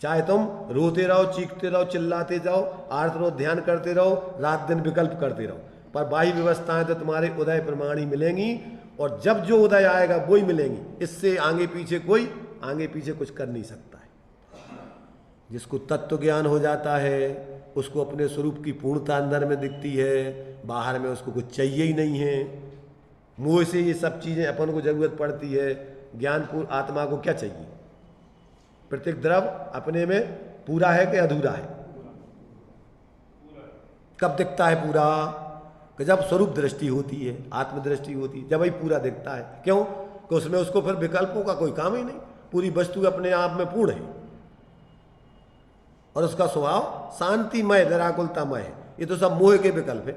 चाहे तुम रोते रहो, चीखते रहो, चिल्लाते जाओ, आर्त रहो, ध्यान करते रहो, रात दिन विकल्प करते रहो, पर बाह्य व्यवस्थाएं तो तुम्हारे उदय प्रमाण ही मिलेंगी। और जब जो उदय आएगा वो ही मिलेंगी, इससे आगे पीछे कोई आगे पीछे कुछ कर नहीं सकता है। जिसको तत्व ज्ञान हो जाता है उसको अपने स्वरूप की पूर्णता अंदर में दिखती है, बाहर में उसको कुछ चाहिए ही नहीं है। मोह से ये सब चीज़ें अपन को जरूरत पड़ती है। ज्ञानपूर्ण आत्मा को क्या चाहिए? प्रत्येक द्रव अपने में पूरा है कि अधूरा है? कब दिखता है पूरा? कि जब स्वरूप दृष्टि होती है, आत्मदृष्टि होती है, जब वही पूरा दिखता है। क्यों कि उसमें उसको फिर विकल्पों का कोई काम ही नहीं, पूरी वस्तु अपने आप में पूर्ण है और उसका स्वभाव शांतिमय निराकुलतामय है। ये तो सब मोह के विकल्प है।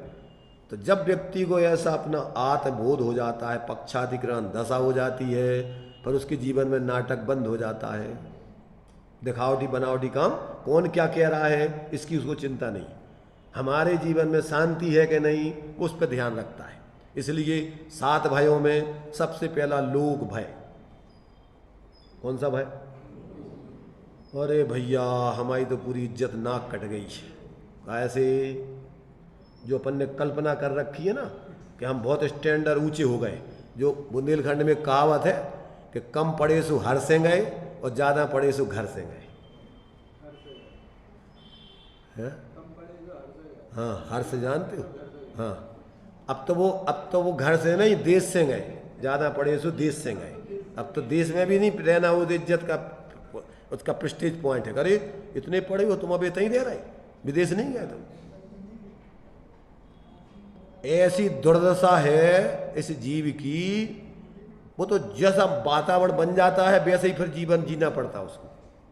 तो जब व्यक्ति को ऐसा अपना आत्मबोध हो जाता है, पक्षातिक्रांत दशा हो जाती है, पर उसके जीवन में नाटक बंद हो जाता है। दिखावटी बनावटी काम, कौन क्या कह रहा है इसकी उसको चिंता नहीं। हमारे जीवन में शांति है कि नहीं उस पर ध्यान रखता है। इसलिए 7 भयों में सबसे पहला लोक भय। कौन सा भय? अरे भैया हमारी तो पूरी इज्जत नाक कट गई है। ऐसे जो अपन ने कल्पना कर रखी है ना कि हम बहुत स्टैंडर्ड ऊंचे हो गए। जो बुंदेलखंड में कहावत है कि कम पड़े सो हर से गए और ज़्यादा पड़े सो घर से गए। हाँ, हर से जानते हो? हाँ, अब तो वो घर से नहीं देश से गए। ज़्यादा पड़े सो देश से गए। अब तो देश में भी नहीं रहना, वो इज्जत का उसका प्रेस्टीज पॉइंट है। अरे इतने पढ़े हो तुम अब इतना ही दे रहे, विदेश नहीं गए तुम। ऐसी दुर्दशा है इस जीव की। वो तो जैसा वातावरण बन जाता है वैसे ही फिर जीवन जीना पड़ता है उसको।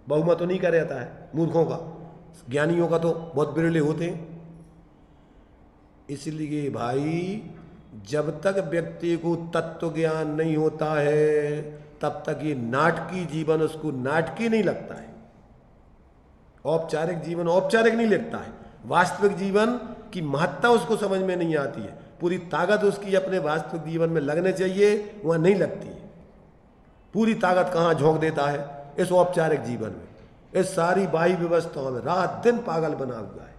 बहुमत तो नहीं कर रहता है मूर्खों का, ज्ञानियों का तो बहुत बिरले होते हैं। इसलिए भाई जब तक व्यक्ति को तत्व ज्ञान नहीं होता है तब तक ये नाटकीय जीवन उसको नाटकीय नहीं लगता है। औपचारिक जीवन औपचारिक नहीं लगता है। वास्तविक जीवन की महत्ता उसको समझ में नहीं आती है। पूरी ताकत उसकी अपने वास्तविक जीवन में लगने चाहिए, वहां नहीं लगती है। पूरी ताकत कहाँ झोंक देता है? इस औपचारिक जीवन में, इस सारी बाह्य व्यवस्थाओं में रात दिन पागल बना हुआ है।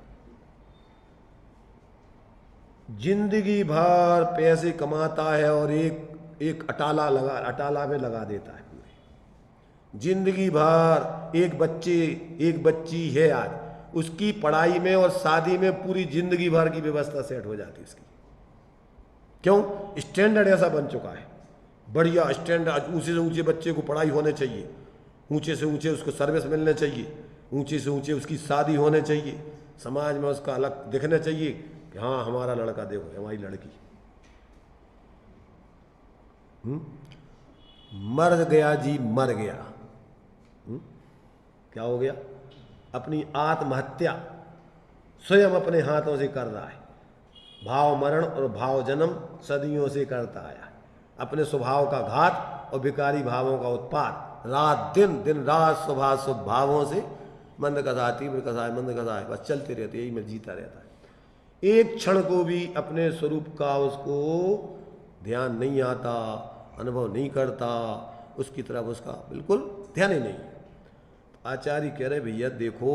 जिंदगी भर पैसे कमाता है और एक अटाला में लगा देता है पूरे। जिंदगी भर एक बच्ची है आज, उसकी पढ़ाई में और शादी में पूरी जिंदगी भर की व्यवस्था सेट हो जाती है उसकी। क्यों? स्टैंडर्ड ऐसा बन चुका है, बढ़िया स्टैंडर्ड। ऊंचे से ऊंचे बच्चे को पढ़ाई होने चाहिए, ऊंचे से ऊंचे उसको सर्विस मिलने चाहिए, ऊंचे से ऊंचे उसकी शादी होने चाहिए, समाज में उसका अलग दिखना चाहिए कि हाँ हमारा लड़का देखो, हमारी लड़की। मर गया जी, मर गया। क्या हो गया? अपनी आत्महत्या स्वयं अपने हाथों से कर रहा है। भाव मरण और भाव जन्म सदियों से करता आया। अपने स्वभाव का घात और विकारी भावों का उत्पाद, रात दिन रात स्वभाव शुभ भावों से मंद कथा तीव्र कथाएं मंद कथाएं बस चलते रहते, यही में जीता रहता है। एक क्षण को भी अपने स्वरूप का उसको ध्यान नहीं आता, अनुभव नहीं करता, उसकी तरफ उसका बिल्कुल ध्यान ही नहीं। आचार्य कह रहे भैया देखो,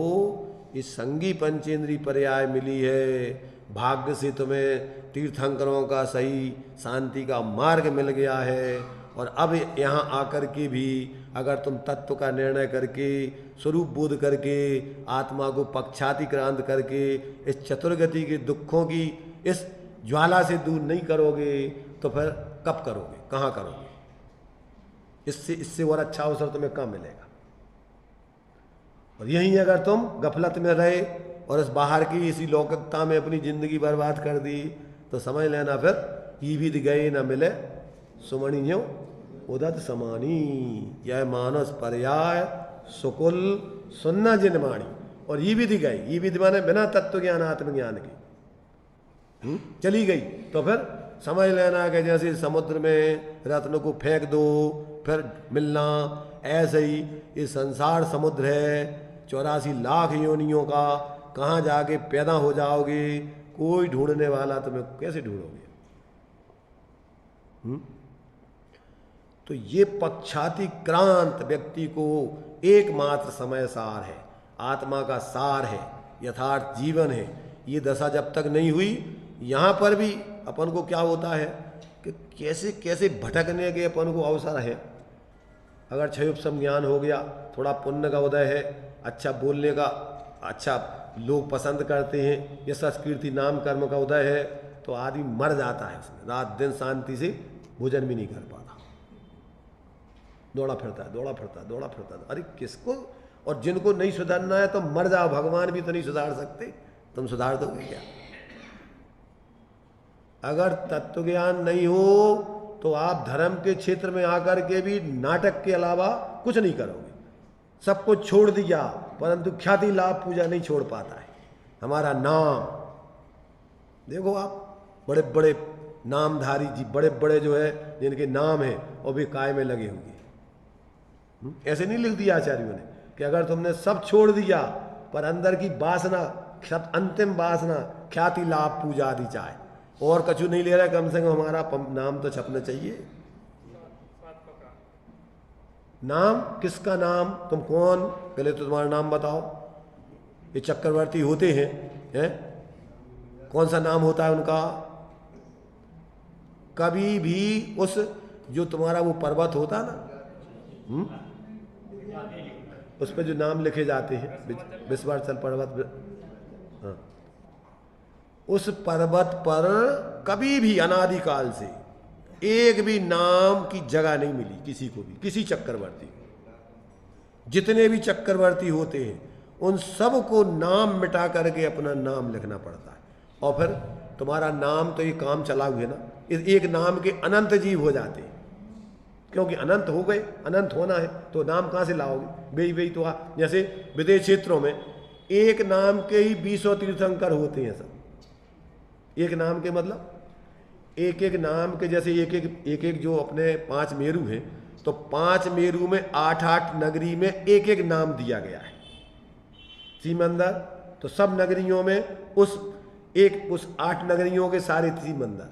इस संगी पंचेंद्री पर्याय मिली है, भाग्य से तुम्हें तीर्थंकरों का सही शांति का मार्ग मिल गया है। और अब यहाँ आकर के भी अगर तुम तत्व का निर्णय करके स्वरूप बोध करके आत्मा को पक्षातिक्रांत करके इस चतुर्गति के दुखों की इस ज्वाला से दूर नहीं करोगे तो फिर कब करोगे, कहाँ करोगे? इससे और अच्छा अवसर तुम्हें कहाँ मिलेगा? और यहीं अगर तुम गफलत में रहे और इस बाहर की इसी लौकिकता में अपनी जिंदगी बर्बाद कर दी तो समझ लेना फिर ये भी गए न मिले सुमणियों उदत समानी। यह मानस पर्याय सुकुल सुनना जिनवाणी। और ये विधि गई, ये विधि माने बिना तत्व ज्ञान आत्मज्ञान की चली गई तो फिर समझ लेना कि जैसे समुद्र में रत्न को फेंक दो फिर मिलना, ऐसे ही ये संसार समुद्र है 84 लाख योनियों का, कहाँ जाके पैदा हो जाओगे? कोई ढूंढने वाला तुम्हें कैसे ढूंढोगे? तो ये पक्षातिक्रांत व्यक्ति को एकमात्र समय सार है, आत्मा का सार है, यथार्थ जीवन है। ये दशा जब तक नहीं हुई, यहाँ पर भी अपन को क्या होता है कि कैसे कैसे भटकने के अपन को अवसर है। अगर क्षयोपशम ज्ञान हो गया, थोड़ा पुण्य का उदय है, अच्छा बोलने का, अच्छा लोग पसंद करते हैं, ये संस्कृति नाम कर्म का उदय है, तो आदमी मर जाता है उसमें, रात दिन शांति से भोजन भी नहीं कर पाता, दौड़ा फिरता। अरे किसको? और जिनको नहीं सुधरना है तो मर जाओ, भगवान भी तो नहीं सुधार सकते, तुम सुधार दोगे क्या? अगर तत्व ज्ञान नहीं हो तो आप धर्म के क्षेत्र में आकर के भी नाटक के अलावा कुछ नहीं करोगे। सब कुछ छोड़ दिया परंतु ख्याति लाभ पूजा नहीं छोड़ पाता है। हमारा नाम देखो, आप बड़े बड़े नामधारी जी, बड़े बड़े जो है जिनके नाम है और भी काय में लगे हुए, ऐसे नहीं लिख दिया आचार्यों ने। कि अगर तुमने सब छोड़ दिया पर अंदर की वासना, सब अंतिम वासना ख्याति लाभ पूजा आदि चाहे और कछु नहीं ले रहा, कम से कम हमारा नाम तो छपना चाहिए। नाम किसका नाम, तुम कौन, पहले तो तुम्हारा नाम बताओ। ये चक्रवर्ती होते हैं, कौन सा नाम होता है उनका? कभी भी उस जो तुम्हारा वो पर्वत होता ना, उस पर जो नाम लिखे जाते हैं, विश्वाचल पर्वत, हाँ, उस पर्वत पर कभी भी अनादिकाल से एक भी नाम की जगह नहीं मिली किसी को भी, किसी चक्रवर्ती को। जितने भी चक्रवर्ती होते हैं उन सब को नाम मिटा करके अपना नाम लिखना पड़ता है। और फिर तुम्हारा नाम तो ये काम चला हुआ है ना, इस एक नाम के अनंत जीव हो जाते हैं, क्योंकि अनंत हो गए, अनंत होना है तो नाम कहाँ से लाओगे? बेई तो जैसे विदेश क्षेत्रों में एक नाम के ही 20 तीर्थंकर होते हैं सब। एक नाम के मतलब एक एक नाम के, जैसे एक एक जो अपने 5 मेरू हैं, तो 5 मेरू में 8 नगरी में एक एक नाम दिया गया है। सीमंदर तो सब नगरियों में उस 8 नगरियों के सारे सीमंदर,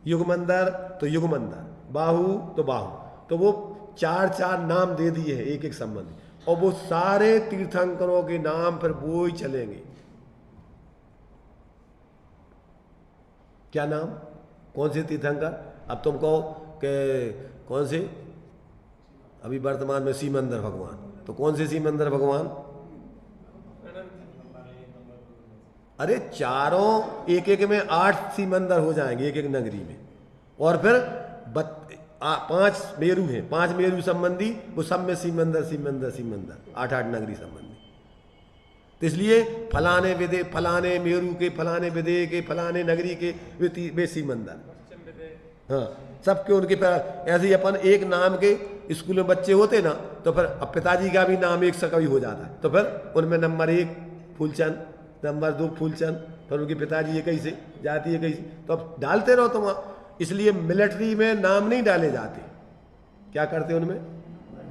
युगमंदर तो युगमंदर, बाहु तो बाहु, तो वो 4 नाम दे दिए हैं एक एक संबंध, और वो सारे तीर्थंकरों के नाम फिर वो ही चलेंगे। क्या नाम, कौन से तीर्थंकर? अब तुम कहो कि कौन से, अभी वर्तमान में सीमंदर भगवान, तो कौन से सीमंदर भगवान? अरे चारों एक एक में 8 सीमंदर हो जाएंगे एक एक नगरी में, और फिर 5 मेरू हैं, 5 मेरू संबंधी, वो सब में सीमंदर सीमंदर सीमंदर, 8 नगरी संबंधी। तो इसलिए फलाने विदे, फलाने मेरू के, फलाने विदे के, फलाने नगरी के वे सीमंदर, हाँ, सबके उनके पर। ऐसे ही अपन एक नाम के स्कूल में बच्चे होते ना, तो फिर अब पिताजी का भी नाम एक सा कभी हो जाता है, तो फिर उनमें नंबर 1 फूलचंद, नंबर 2 फूलचंद, फिर उनके पिताजी ये कैसे, जाती है कैसे, तो अब डालते रहो तुम। इसलिए मिलिट्री में नाम नहीं डाले जाते, क्या करते उनमें?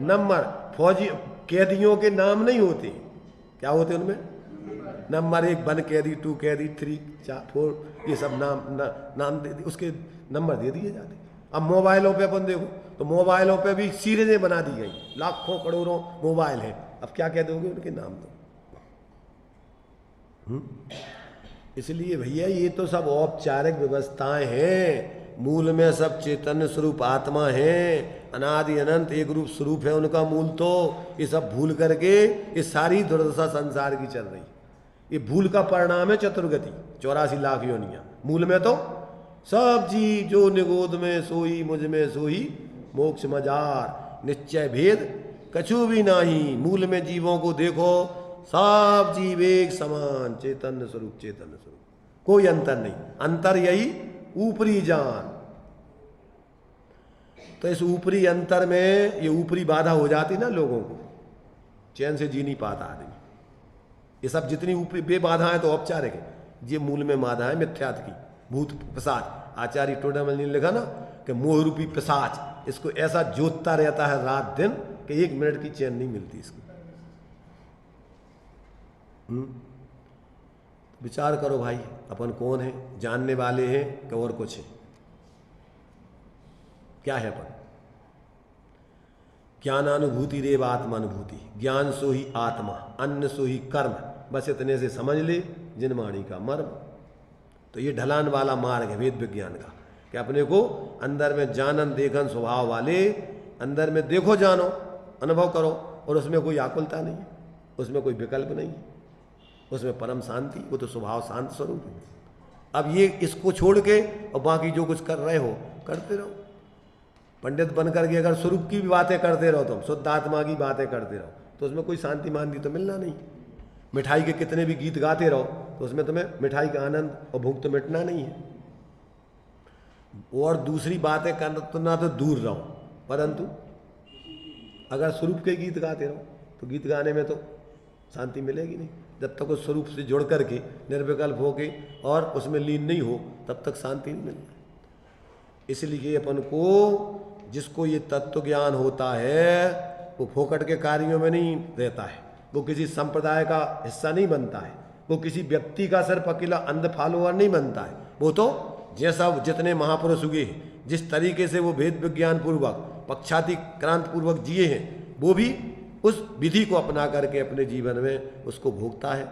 नंबर। फौजी कैदियों के नाम नहीं होते, क्या होते उनमें? नंबर 1 1 कैदी, 2 कैदी, 3 4 ये सब नाम दे दिए, उसके नंबर दे दिए जाते। अब मोबाइलों पे अपन देखो, तो मोबाइलों पे भी सीरीजें बना दी गई, लाखों करोड़ों मोबाइल हैं, अब क्या कह दोगे उनके नाम तो? इसलिए भैया ये तो सब औपचारिक व्यवस्थाएं हैं, मूल में सब चैतन्य स्वरूप आत्मा है, अनादि अनंत एक रूप स्वरूप है उनका मूल। तो ये सब भूल करके ये सारी दुर्दशा संसार की चल रही, ये भूल का परिणाम है चतुर्गति, 84 लाख योनियां। मूल में तो सब जी जो निगोद में सोई, मुझ में सोई मोक्ष मजार, निश्चय भेद कछु भी नहीं। मूल में जीवों को देखो, सब जीव एक समान, चैतन्य स्वरूप, चैतन्य स्वरूप, कोई अंतर नहीं। अंतर यही ऊपरी जान। तो इस ऊपरी अंतर में ये ऊपरी बाधा हो जाती ना, लोगों को चैन से जी नहीं पाता आदमी। ये सब जितनी ऊपरी बेबाधाएं तो औपचारिक है, ये मूल में बाधा है मिथ्यात्व की, भूत पिशाच। आचार्य टोडामल ने लिखा ना कि मोह रूपी पिशाच इसको ऐसा जोतता रहता है रात दिन कि 1 मिनट की चैन नहीं मिलती इसको। विचार करो भाई, अपन कौन है? जानने वाले हैं कि और कुछ है? क्या है अपन? ज्ञानानुभूति रेव आत्मानुभूति, ज्ञान सो ही आत्मा, अन्न सो ही कर्म, बस इतने से समझ ले जिनवाणी का मर्म। तो ये ढलान वाला मार्ग है वेद विज्ञान का, कि अपने को अंदर में जानन देखन स्वभाव वाले, अंदर में देखो, जानो, अनुभव करो, और उसमें कोई आकुलता नहीं है, उसमें कोई विकल्प नहीं है, उसमें परम शांति, वो तो स्वभाव शांत स्वरूप है। अब ये इसको छोड़ के और बाकी जो कुछ कर रहे हो करते रहो। पंडित बन करके अगर स्वरूप की भी बातें करते रहो, तुम शुद्ध आत्मा की बातें करते रहो, तो उसमें कोई शांति मानती तो मिलना नहीं। मिठाई के कितने भी गीत गाते रहो, तो उसमें तुम्हें मिठाई का आनंद और भूख तो मिटना नहीं है। और दूसरी बातें करना तो दूर रहो, परंतु अगर स्वरूप के गीत गाते रहो तो गीत गाने में तो शांति मिलेगी नहीं। जब तक उस स्वरूप से जुड़ करके निर्विकल्प होके और उसमें लीन नहीं हो, तब तक शांति नहीं मिलती। इसलिए अपन को, जिसको ये तत्व ज्ञान होता है, वो फोकट के कार्यों में नहीं रहता है, वो किसी संप्रदाय का हिस्सा नहीं बनता है, वो किसी व्यक्ति का सिर्फ अकेला अंध फॉलोअर नहीं बनता है। वो तो जैसा जितने महापुरुष हुए हैं, जिस तरीके से वो भेद विज्ञान पूर्वक पक्षाति क्रांत पूर्वक जिए हैं, वो भी उस विधि को अपना करके अपने जीवन में उसको भोगता है।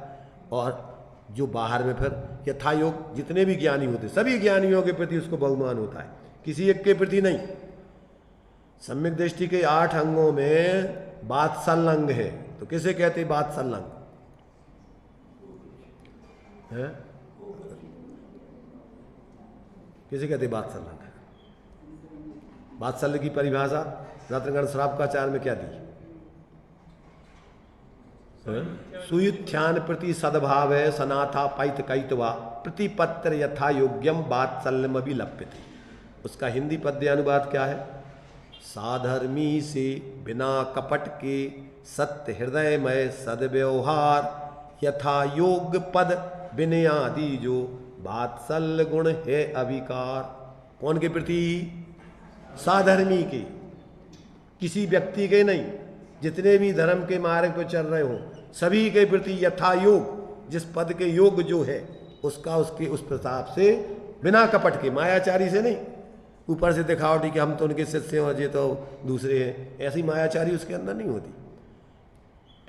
और जो बाहर में फिर यथा योग जितने भी ज्ञानी होते, सभी ज्ञानियों के प्रति उसको बहुमान होता है, किसी एक के प्रति नहीं। सम्यक दृष्टि के 8 अंगों में वात्सल्य अंग है, तो किसे कहते हैं वात्सल्य अंग है? किसे कहते हैं वात्सल्य अंग? वात्सल्य की परिभाषा रत्नगण श्रावकाचार्य में क्या दी? सुयुत्थान प्रति सद्भाव है सनाथा पैत कैतवा प्रतिपत्र यथा योग्यम वात्सल्यम अभिलप्यते। उसका हिंदी पद्य अनुवाद क्या है? साधर्मी से बिना कपट के सत्य हृदयमय सद्व्यवहार यथा योग पद विनयादि जो वात्सल्य गुण है अविकार। कौन के प्रति? साधर्मी के, किसी व्यक्ति के नहीं, जितने भी धर्म के मार्ग पर चल रहे हो सभी के प्रति यथा योग, जिस पद के योग जो है उसका उसके उस प्रताप से बिना कपट के, मायाचारी से नहीं, ऊपर से दिखावटी कि हम तो उनके शिष्य हैं और ये तो दूसरे हैं, ऐसी मायाचारी उसके अंदर नहीं होती।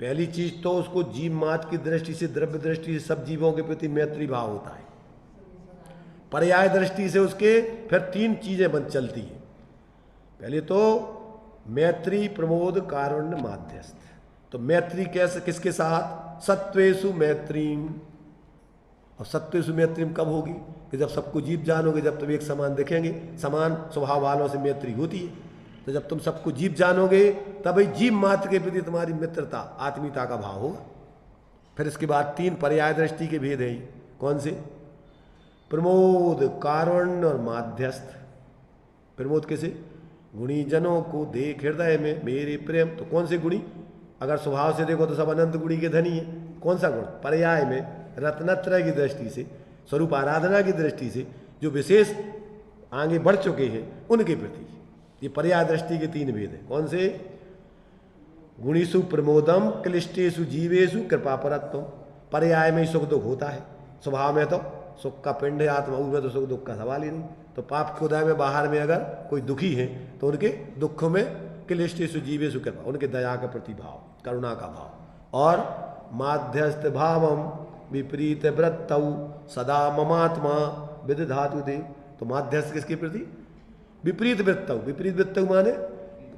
पहली चीज तो उसको जीव मात्र की दृष्टि से, द्रव्य दृष्टि से सब जीवों के प्रति मैत्री भाव होता है। पर्याय दृष्टि से उसके फिर 3 चीजें बन चलती हैं। पहले तो मैत्री, प्रमोद, कारुण्य, माध्यस्थ। तो मैत्री कैसे, किसके साथ? सत्वेषु मैत्रीम। और सत्वेषु मैत्रीम कब होगी? कि जब सबको जीव जानोगे, जब तुम एक समान दिखेंगे, समान स्वभाव वालों से मैत्री होती है। तो जब तुम सबको जीव जानोगे तब ही जीव मात्र के प्रति तुम्हारी मित्रता, आत्मीयता का भाव होगा। फिर इसके बाद 3 पर्याय दृष्टि के भेद हैं। कौन से? प्रमोद, कारुण्य और माध्यस्थ। प्रमोद कैसे? गुणी जनों को देख हृदय में मेरे प्रेम। तो कौन से गुणी? अगर स्वभाव से देखो तो सब अनंत गुणी के धनी है। कौन सा गुण? पर्याय में रत्नत्रय की दृष्टि से, स्वरूप आराधना की दृष्टि से जो विशेष आगे बढ़ चुके हैं उनके प्रति। ये पर्याय दृष्टि के 3 भेद हैं। कौन से? गुणीषु प्रमोदम, क्लिष्टेषु जीवेषु कृपापरत्व। पर्याय में ही सुख दुख होता है, स्वभाव में तो सुख का पिंड है आत्मा, उसमें तो सुख दुख का सवाल ही नहीं। तो पाप खुदाय में बाहर में अगर कोई दुखी है तो उनके दुखों में क्लिष्टेषु जीवेषु कृपा, उनके दया का प्रतिभाव, करुणा का भाव। और माध्यस्थ भावम विपरीत वृत्तौ सदा ममात्मा विदधातु दे। तो माध्यस्थ किसके प्रति? विपरीत वृत्तौ। विपरीत वृत्तौ माने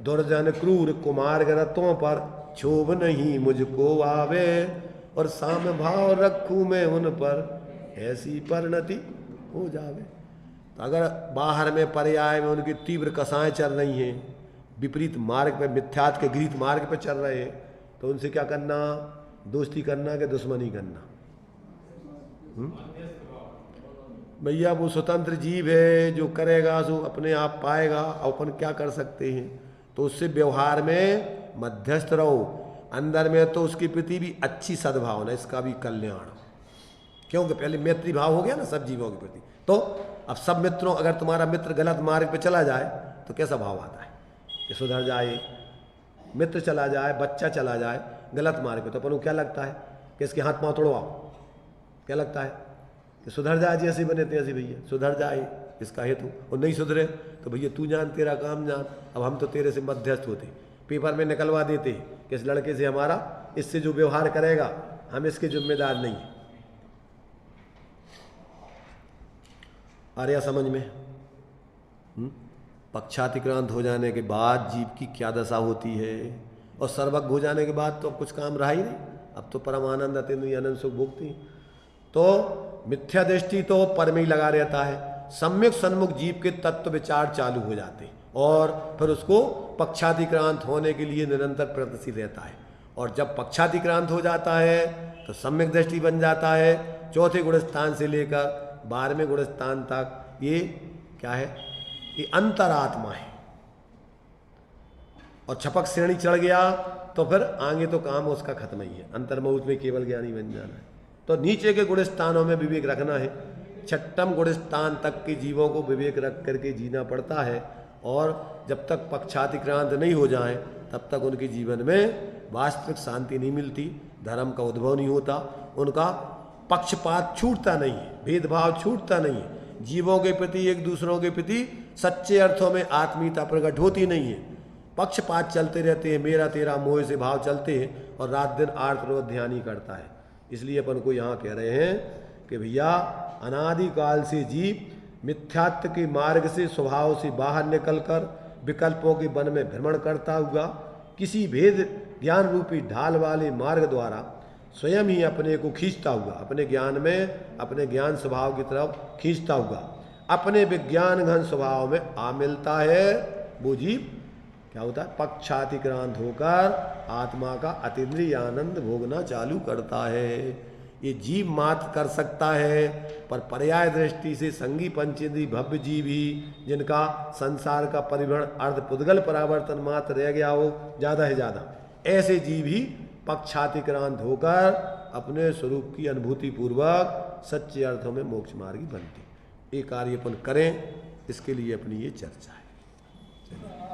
दुर्जन क्रूर कुमार गणतों पर क्षोभ नहीं मुझको आवे, और साम भाव रखूं मैं उन पर ऐसी परिणति हो जावे। तो अगर बाहर में पर्याय में उनकी तीव्र कसाएं चल रही हैं, विपरीत मार्ग पे, मिथ्यात के गृहित मार्ग पे चल रहे हैं, तो उनसे क्या करना? दोस्ती करना कि दुश्मनी करना? भैया वो स्वतंत्र जीव है, जो करेगा सो अपने आप पाएगा, अपन क्या कर सकते हैं? तो उससे व्यवहार में मध्यस्थ रहो। अंदर में तो उसके प्रति भी अच्छी सद्भावना, इसका भी कल्याण, क्योंकि पहले मैत्री भाव हो गया ना सब जीवों के प्रति। तो अब सब मित्रों, अगर तुम्हारा मित्र गलत मार्ग पे चला जाए तो कैसा भाव आता है कि सुधर जाए? मित्र चला जाए, बच्चा चला जाए गलत मार्ग पे, तो अपन को क्या लगता है कि इसके हाथ पांव तोड़वाओ? क्या लगता है कि सुधर जाए, जैसे बने तैसे भैया सुधर जाए इसका हेतु। और नहीं सुधरे तो भैया तू जान, तेरा काम जान, अब हम तो तेरे से मध्यस्थ होते, पेपर में निकलवा देते कि इस लड़के से हमारा, इससे जो व्यवहार करेगा हम इसके जिम्मेदार नहीं है। आर्या समझ में? पक्षातिक्रांत हो जाने के बाद जीव की क्या दशा होती है, और सर्वज्ञ हो जाने के बाद तो अब कुछ काम रहा ही नहीं, अब तो परमानंद अतीन्द्रिय आनंद सुख भोगती। तो मिथ्या दृष्टि तो पर में ही लगा रहता है, सम्यक सन्मुख जीव के तत्व विचार चालू हो जाते हैं, और फिर उसको पक्षातिक्रांत होने के लिए निरंतर प्रयत्नशील रहता है। और जब पक्षातिक्रांत हो जाता है तो सम्यक दृष्टि बन जाता है। 4थे गुण स्थान से लेकर 12वें गुण स्थान तक ये क्या है? ये अंतरात्मा है। और छपक श्रेणी चढ़ गया तो फिर आगे तो काम उसका खत्म ही है, अंतर्मुख में केवल ज्ञानी बन जाना है। तो नीचे के गुण स्थानों में विवेक रखना है। 6ठम गुण स्थान तक के जीवों को विवेक रख करके जीना पड़ता है। और जब तक पक्षातिक्रांत नहीं हो जाए तब तक उनके जीवन में वास्तविक शांति नहीं मिलती, धर्म का उद्भव नहीं होता, उनका पक्षपात छूटता नहीं है, भेदभाव छूटता नहीं है, जीवों के प्रति एक दूसरों के प्रति सच्चे अर्थों में आत्मीयता प्रकट होती नहीं है, पक्षपात चलते रहते हैं, मेरा तेरा मोह से भाव चलते हैं और रात दिन आर्तरोध ध्यान ही करता है। इसलिए अपन को यहाँ कह रहे हैं कि भैया अनादिकाल से जीव मिथ्यात्व के मार्ग से स्वभाव से बाहर निकलकर विकल्पों के वन में भ्रमण करता हुआ किसी भेद ज्ञान रूपी ढाल वाले मार्ग द्वारा स्वयं ही अपने को खींचता हुआ, अपने ज्ञान में अपने ज्ञान स्वभाव की तरफ खींचता हुआ अपने विज्ञान घन स्वभाव में आ मिलता है। वो जीव क्या होता है, पक्षातिक्रांत होकर आत्मा का अतीन्द्रिय आनंद भोगना चालू करता है। ये जीव मात्र कर सकता है, पर पर्याय दृष्टि से संगी पंचेंद्रिय भव्य जीव ही, जिनका संसार का परिभ्रमण अर्ध पुद्गल परावर्तन मात्र रह गया हो ज़्यादा से ज़्यादा, ऐसे जीव ही पक्षातिक्रांत होकर अपने स्वरूप की अनुभूति पूर्वक सच्चे अर्थों में मोक्ष मार्गी बनती। ये कार्य अपन करें, इसके लिए अपनी ये चर्चा है।